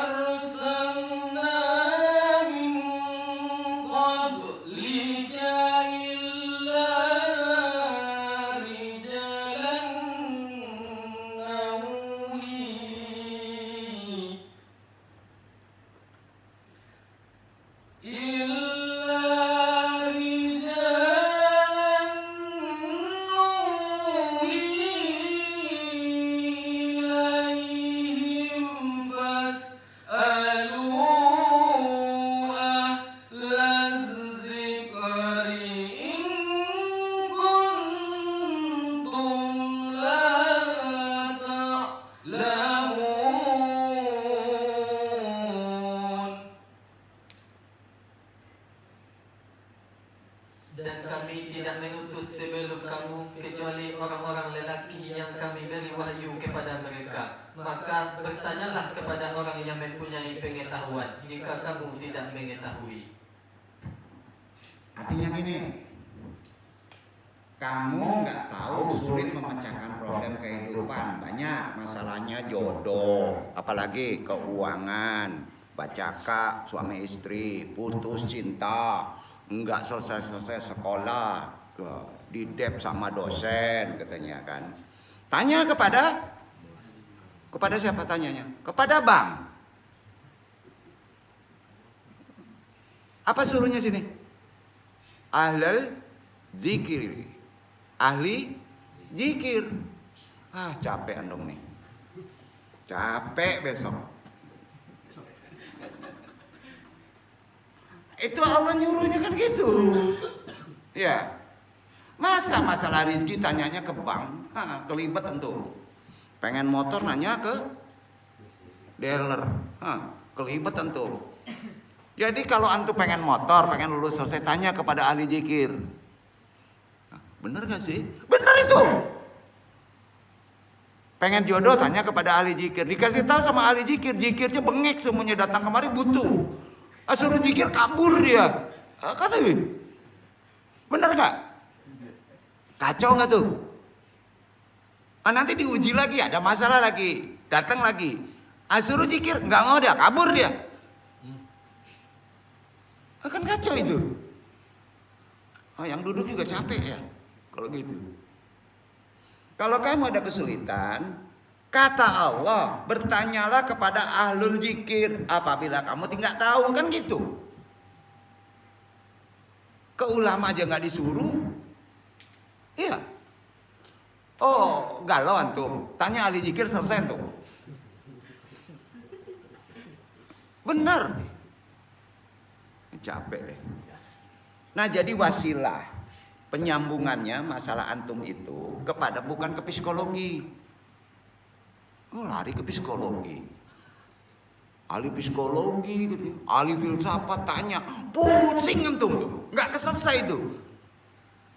arsalna min qablika illa rijalan nuhi dan kami tidak mengutus sebelum kamu kecuali orang-orang lelaki yang kami beri wahyu kepada mereka. Maka bertanyalah kepada orang yang mempunyai pengetahuan jika kamu tidak mengetahui. Artinya gini, kamu nggak tahu, sulit memecahkan problem kehidupan. Banyak masalahnya jodoh, apalagi keuangan, bacaka, suami istri, putus cinta, nggak selesai sekolah, didep sama dosen katanya kan. Tanya kepada siapa tanyanya? Kepada bank. Apa suruhnya sini? Ahlul zikir. Ahli zikir. Ah, capek andong nih. Capek besok. Itu Allah nyuruhnya kan gitu. Ya. Masa Masa masalah rezeki tanyanya ke bank, kelibet tentu. Pengen motor nanya ke dealer, kelibet tentu. Jadi kalau antum pengen motor, pengen lulus selesai, tanya kepada ahli zikir. Bener gak sih? Bener itu. Pengen jodoh, tanya kepada ahli zikir. Dikasih tahu sama ahli zikir, zikirnya bengek semuanya, datang kemari butuh. Suruh zikir kabur dia. Kan bener gak? Kacau gak tuh? Nanti diuji lagi, ada masalah lagi, datang lagi. Suruh zikir, nggak mau dia, kabur dia. Kan kacau itu. Yang duduk juga capek ya kalau gitu. Kalau kamu ada kesulitan, kata Allah, bertanyalah kepada ahlul zikir apabila kamu tidak tahu, kan gitu. Ke ulama aja nggak disuruh. Iya. Oh, galau antum. Tanya ahli zikir, selesai tuh. Bener. Capek deh. Nah, jadi wasilah penyambungannya masalah antum itu kepada bukan ke psikologi. Lari ke psikologi. Ahli psikologi gitu, ahli filsafat tanya, pusing antum tuh, nggak keselesai itu.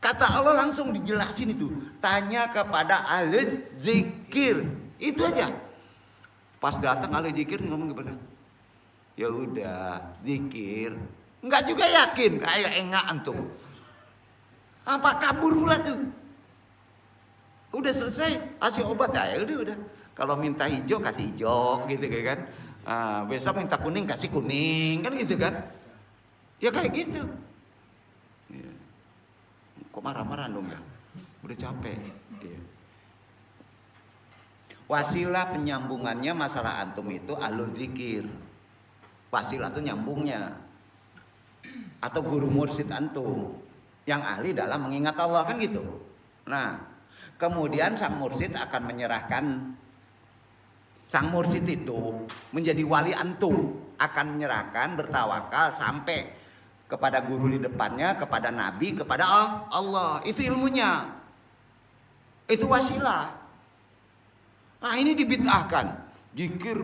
Kata Allah langsung dijelasin itu, tanya kepada ahli zikir, itu aja. Pas datang ahli zikir ngomong gimana? Ya udah, zikir. Enggak juga yakin, ayo enggak antum. Apa kabur pula tuh? Udah selesai, kasih obat ya udah. Kalau minta hijau kasih hijau gitu kan. Besok minta kuning kasih kuning kan gitu kan. Ya kayak gitu. Ya. Kok marah-marah dong ya? Udah capek. Ya. Wasilah penyambungannya masalah antum itu alur zikir. Wasilah itu nyambungnya. Atau guru mursyid antum yang ahli dalam mengingat Allah kan gitu. Nah, kemudian sang mursyid akan menyerahkan, sang mursyid itu menjadi wali antum, akan menyerahkan bertawakal sampai kepada guru di depannya, kepada nabi, kepada Allah. Itu ilmunya. Itu wasilah. Nah, ini dibid'ahkan. Zikir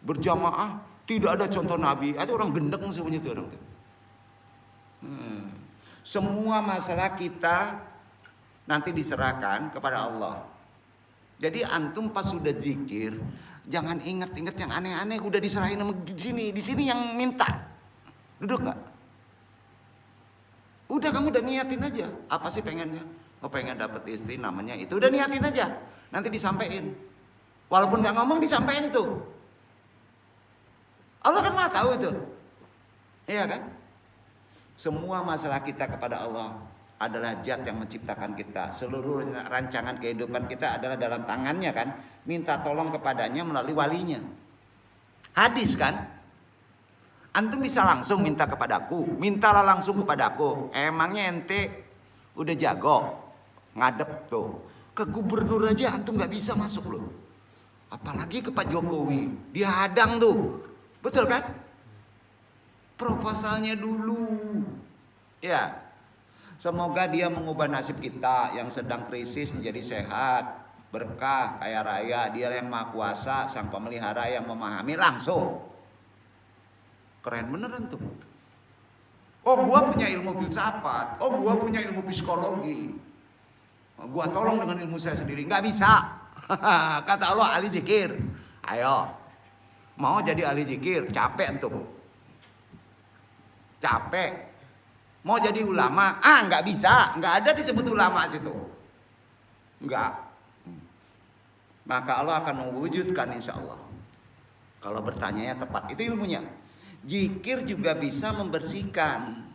berjamaah tidak ada contoh nabi. Itu orang gendeng semuanya itu orang itu. Semua masalah kita nanti diserahkan kepada Allah. Jadi antum pas sudah zikir, jangan ingat-ingat yang aneh-aneh, udah diserahin sama di sini yang minta. Duduk gak? Udah kamu udah niatin aja. Apa sih pengennya? Pengen dapet istri namanya itu. Udah niatin aja. Nanti disampaikan. Walaupun gak ngomong disampaikan itu. Allah kan maha tahu itu. Iya kan? Semua masalah kita kepada Allah adalah Zat yang menciptakan kita. Seluruh rancangan kehidupan kita adalah dalam tangannya kan. Minta tolong kepadanya melalui walinya. Hadis kan. Antum bisa langsung minta kepadaku. Mintalah langsung kepadaku. Emangnya ente udah jago ngadep tuh. Ke gubernur aja antum gak bisa masuk loh. Apalagi ke Pak Jokowi. Dia hadang tuh. Betul kan? Proposalnya dulu. Ya. Semoga dia mengubah nasib kita yang sedang krisis menjadi sehat, berkah, kaya raya. Dia yang maha kuasa, sang pemelihara yang memahami langsung. Keren beneran tuh. Oh, gua punya ilmu filsafat. Oh, gua punya ilmu psikologi. Gua tolong dengan ilmu saya sendiri. Nggak bisa. Kata Allah, ahli zikir. Ayo. Mau jadi ahli zikir, capek antum. Capek. Mau jadi ulama, nggak bisa, nggak ada disebut ulama situ, nggak. Maka Allah akan mewujudkan insya Allah. Kalau bertanya tepat, itu ilmunya. Zikir juga bisa membersihkan.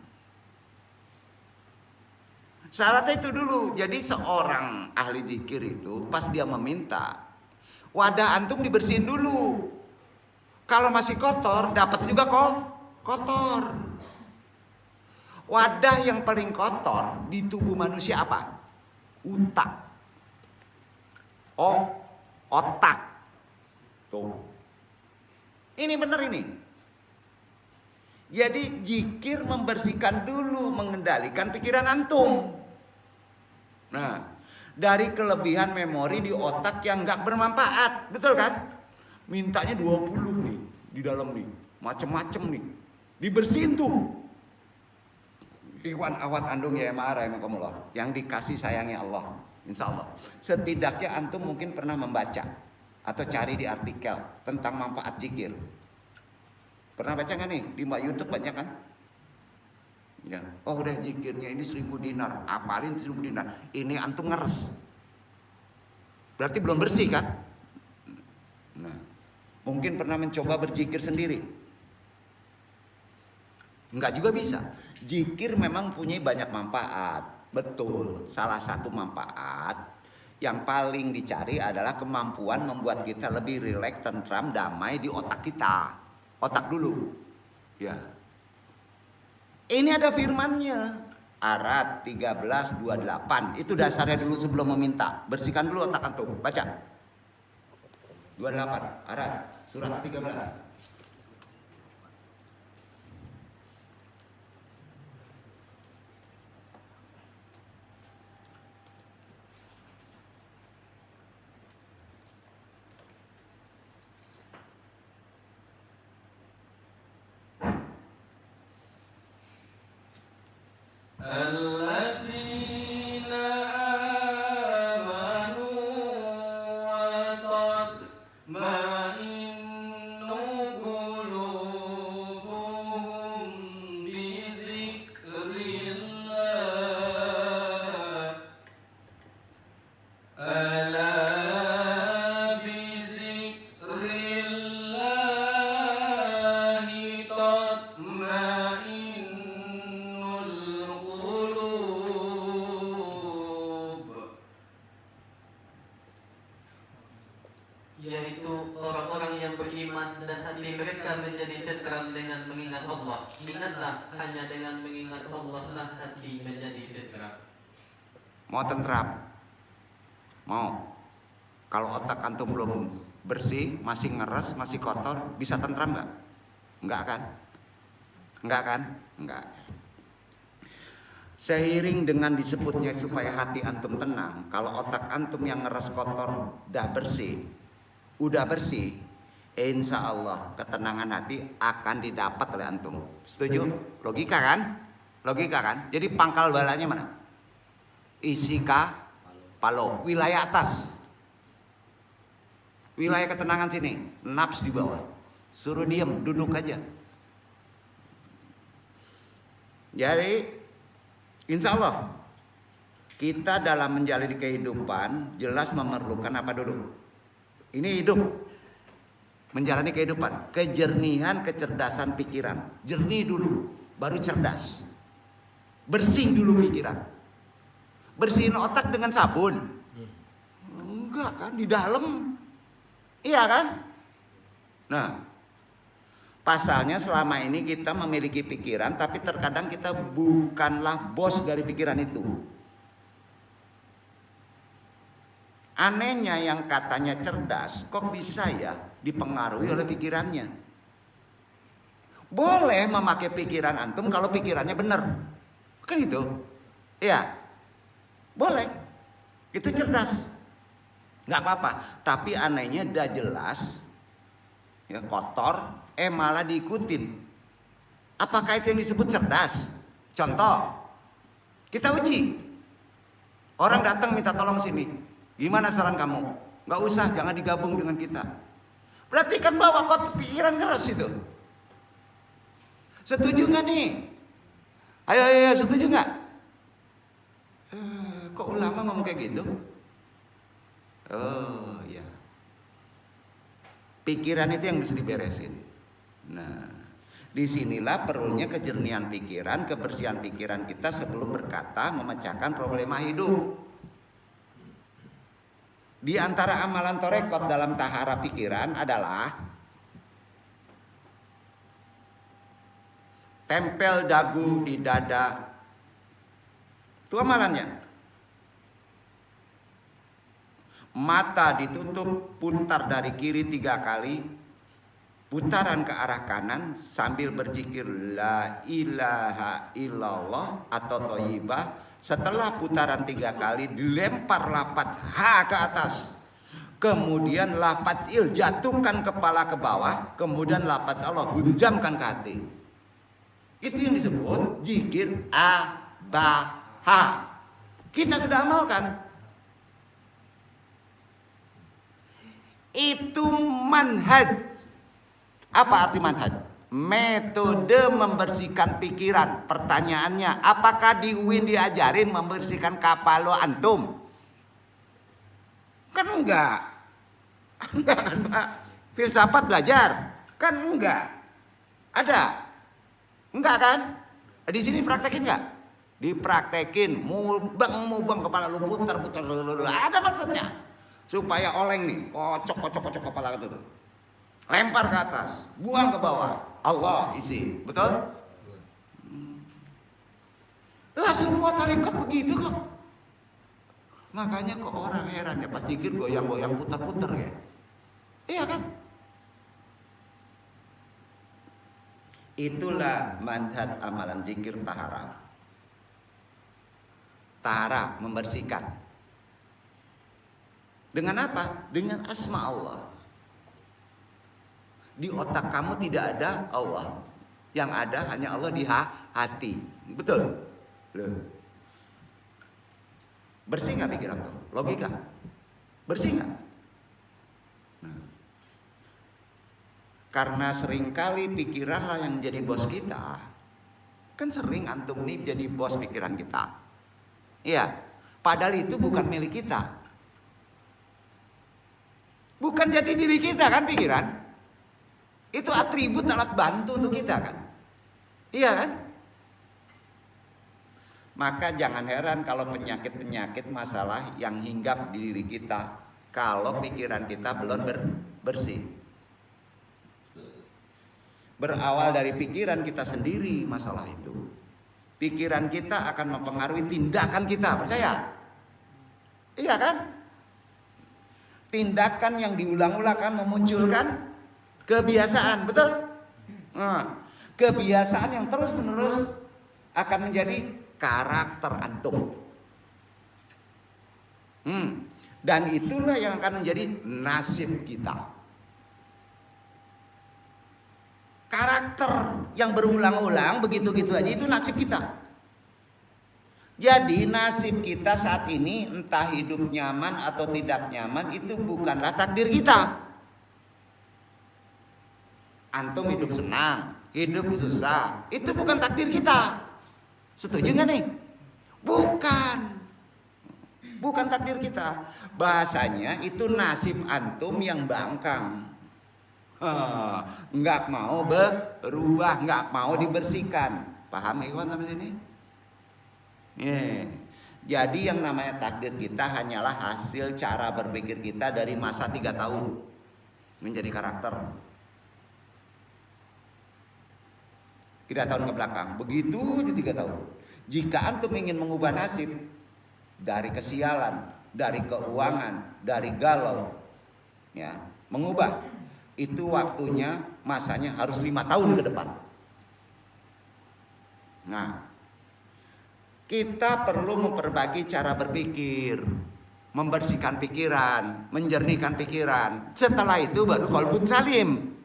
Syaratnya itu dulu. Jadi seorang ahli zikir itu pas dia meminta, wadah antum dibersihin dulu. Kalau masih kotor, dapat juga kok kotor. Wadah yang paling kotor di tubuh manusia apa? Utak. Otak. Tuh. Ini benar ini. Jadi zikir membersihkan dulu, mengendalikan pikiran antum. dari kelebihan memori di otak yang nggak bermanfaat, betul kan? Mintanya 20 nih di dalam nih, macem-macem nih, dibersihin tuh. Iwan awat andung ya marah Allah, yang dikasih sayangnya Allah, insya Allah. Setidaknya antum mungkin pernah membaca atau cari di artikel tentang manfaat zikir. Pernah baca nggak nih di YouTube banyak kan? Ya, oh udah zikirnya ini 1000 dinar, apalin 1000 dinar. Ini antum ngeres. Berarti belum bersih kan? Nah, mungkin pernah mencoba berzikir sendiri. Enggak juga bisa. Zikir memang punya banyak manfaat. Betul. Salah satu manfaat yang paling dicari adalah kemampuan membuat kita lebih rileks, tentram, damai di otak kita. Otak dulu. Ya. Ini ada firmannya. Arat 13:28. Itu dasarnya dulu sebelum meminta. Bersihkan dulu otak antum. Baca. 28. Arat surat 13. الذين آمنوا وتطمئن قلوبهم بذكر الله ألا بذكر الله تطمئن القلوب. Yaitu orang-orang yang beriman dan hati mereka menjadi tentram dengan mengingat Allah. Ingatlah, hanya dengan mengingat Allah lah hati menjadi tentram. Mau tentram? Mau? Kalau otak antum belum bersih, masih ngeres, masih kotor, bisa tentram nggak? Enggak kan? Enggak kan? Enggak. Seiring dengan disebutnya supaya hati antum tenang, kalau otak antum yang ngeres kotor udah bersih, insya Allah ketenangan hati akan didapat oleh antum. Setuju? Logika kan? Logika kan? Jadi pangkal balanya mana? Isika palo, wilayah atas, wilayah ketenangan sini, nafs di bawah. Suruh diam, duduk aja. Jadi insya Allah kita dalam menjalani kehidupan jelas memerlukan apa dulu? Ini hidup, menjalani kehidupan, kejernihan, kecerdasan pikiran. Jernih dulu, baru cerdas. Bersih dulu pikiran. Bersihin otak dengan sabun? Enggak kan, di dalam. Iya kan? Nah, pasalnya selama ini kita memiliki pikiran, tapi terkadang kita bukanlah bos dari pikiran itu. Anehnya yang katanya cerdas, kok bisa ya dipengaruhi oleh pikirannya? Boleh memakai pikiran antum kalau pikirannya benar, kan itu? Iya, boleh. Itu cerdas, nggak apa-apa. Tapi anehnya udah jelas, ya kotor, malah diikutin. Apakah itu yang disebut cerdas? Contoh, kita uji. Orang datang minta tolong sini. Gimana saran kamu? Gak usah, jangan digabung dengan kita. Berarti kan bawa kotor pikiran keras itu. Setuju gak nih? Ayo, setuju gak? Kok ulama ngomong kayak gitu? Oh ya, pikiran itu yang bisa diberesin. Nah, disinilah perlunya kejernihan pikiran, kebersihan pikiran kita sebelum berkata memecahkan problema hidup. Di antara amalan torekot dalam tahara pikiran adalah tempel dagu di dada. Itu amalannya. Mata ditutup, putar dari kiri 3 kali, putaran ke arah kanan sambil berzikir la ilaha illallah atau thayyibah Setelah putaran 3 kali dilempar lafaz ha ke atas. Kemudian lafaz il jatuhkan kepala ke bawah, kemudian lafaz Allah hunjamkan ke hati. Itu yang disebut zikir abaha. Kita sudah amalkan. Itu manhaj. Apa arti manhaj? Metode membersihkan pikiran. Pertanyaannya, apakah di UIN diajarin membersihkan kepala antum? Kan enggak. Enggak kan Pak? Filsafat belajar? Kan enggak. Ada? Enggak kan? Di sini praktekin enggak? Dipraktekin, mubang kepala lu putar. Ada maksudnya. Supaya oleng nih, kocok kepala itu. Lempar ke atas, buang ke bawah. Allah isi, betul? Lah semua tarekat begitu kok. Makanya kok orang heran ya pas zikir goyang-goyang putar-putar ya. Iya kan? Itulah manhaj amalan zikir tahara. Tahara membersihkan. Dengan apa? Dengan asma Allah. Di otak kamu tidak ada Allah. Yang ada hanya Allah di hati. Betul? Loh. Bersih nggak pikiran tuh? Logika. Bersih nggak? Nah. Karena seringkali pikiranlah yang jadi bos kita. Kan sering antum nih jadi bos pikiran kita. Iya. Padahal itu bukan milik kita. Bukan jati diri kita kan pikiran. Itu atribut alat bantu untuk kita kan. Iya kan? Maka jangan heran kalau penyakit-penyakit masalah yang hinggap di diri kita. Kalau pikiran kita belum bersih. Berawal dari pikiran kita sendiri masalah itu. Pikiran kita akan mempengaruhi tindakan kita. Percaya? Iya kan? Tindakan yang diulang-ulang akan memunculkan kebiasaan, betul? Nah, kebiasaan yang terus-menerus akan menjadi karakter antum. Dan itulah yang akan menjadi nasib kita. Karakter yang berulang-ulang begitu-gitu aja itu nasib kita. Jadi nasib kita saat ini entah hidup nyaman atau tidak nyaman itu bukanlah takdir kita. Antum hidup senang, hidup susah, itu bukan takdir kita. Setuju nggak nih? Bukan takdir kita. Bahasanya itu nasib antum yang bangkang. Nggak mau berubah, nggak mau dibersihkan. Paham ikhwan sampai sini? Jadi yang namanya takdir kita hanyalah hasil cara berpikir kita dari masa 3 tahun menjadi karakter. 3 tahun ke belakang, begitu aja 3 tahun. Jika antum ingin mengubah nasib dari kesialan, dari keuangan, dari galau, ya, mengubah itu waktunya, masanya harus 5 tahun ke depan. Nah, kita perlu memperbaiki cara berpikir, membersihkan pikiran, menjernihkan pikiran. Setelah itu baru qalbun salim.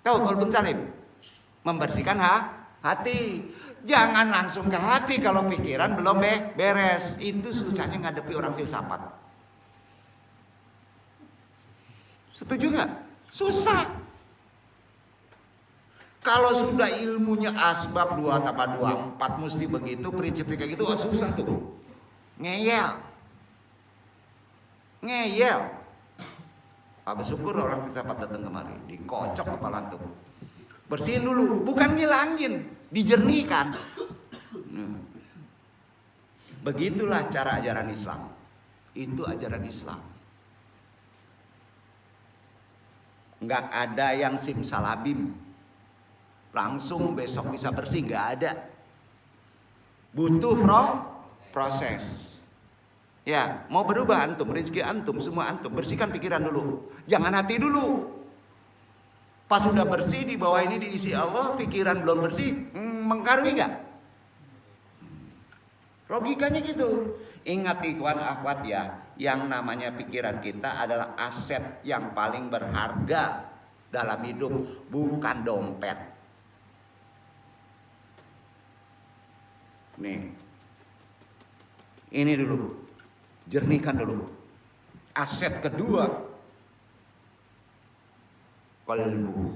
Tahu qalbun salim? Membersihkan hati. Jangan langsung ke hati kalau pikiran belum beres. Itu susahnya ngadepi orang filsafat. Setuju nggak? Susah. Kalau sudah ilmunya asbab 2 tambah 2 4 mesti begitu, prinsipnya kayak gitu, susah tuh. Ngeyel. Bersyukur orang filsafat datang kemari, dikocok kepala antum. Bersihin dulu, bukan ngilangin, dijernihkan. Begitulah cara ajaran Islam. Itu ajaran Islam. Enggak ada yang simsalabim. Langsung besok bisa bersih, enggak ada. Butuh proses. Ya, mau berubah antum, rezeki antum, semua antum, bersihkan pikiran dulu. Jangan hati dulu. Pas sudah bersih, di bawah ini diisi Allah, pikiran belum bersih, mengkarui nggak? Logikanya gitu. Ingat ikhwan akhwat ya, yang namanya pikiran kita adalah aset yang paling berharga dalam hidup, bukan dompet. Nih, ini dulu, jernihkan dulu. Aset kedua, qalbu.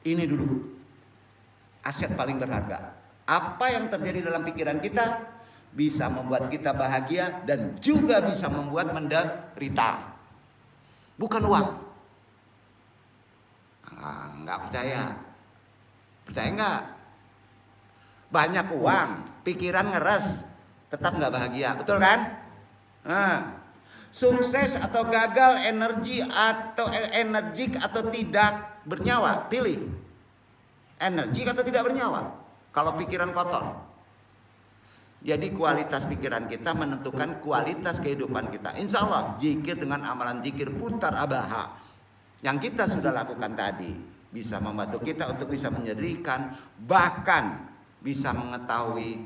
Ini dulu, aset paling berharga. Apa yang terjadi dalam pikiran kita bisa membuat kita bahagia dan juga bisa membuat menderita. Bukan uang. Nggak percaya. Percaya nggak? Banyak uang, pikiran ngeres, tetap nggak bahagia. Betul kan? Sukses atau gagal, energik atau tidak bernyawa, pilih. Energik atau tidak bernyawa. Kalau pikiran kotor. Jadi kualitas pikiran kita menentukan kualitas kehidupan kita. Insya Allah zikir dengan amalan zikir putar abaha yang kita sudah lakukan tadi bisa membantu kita untuk bisa menyedihkan, bahkan bisa mengetahui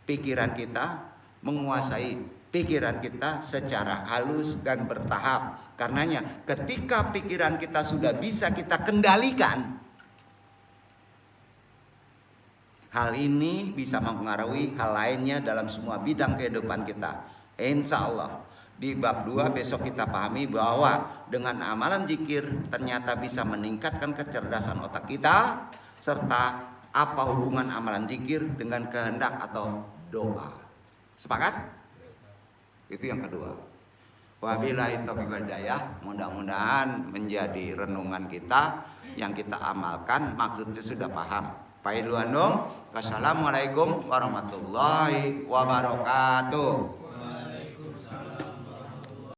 pikiran kita, menguasai pikiran kita secara halus dan bertahap. Karenanya ketika pikiran kita sudah bisa kita kendalikan, hal ini bisa mempengaruhi hal lainnya dalam semua bidang kehidupan kita. Insya Allah di bab 2 besok kita pahami bahwa dengan amalan zikir ternyata bisa meningkatkan kecerdasan otak kita, serta apa hubungan amalan zikir dengan kehendak atau doa. Sepakat? Itu yang kedua. Wabillahi taufiq wal hidayah. Mudah-mudahan menjadi renungan kita yang kita amalkan, maksudnya sudah paham. Wassalamualaikum warahmatullahi wabarakatuh.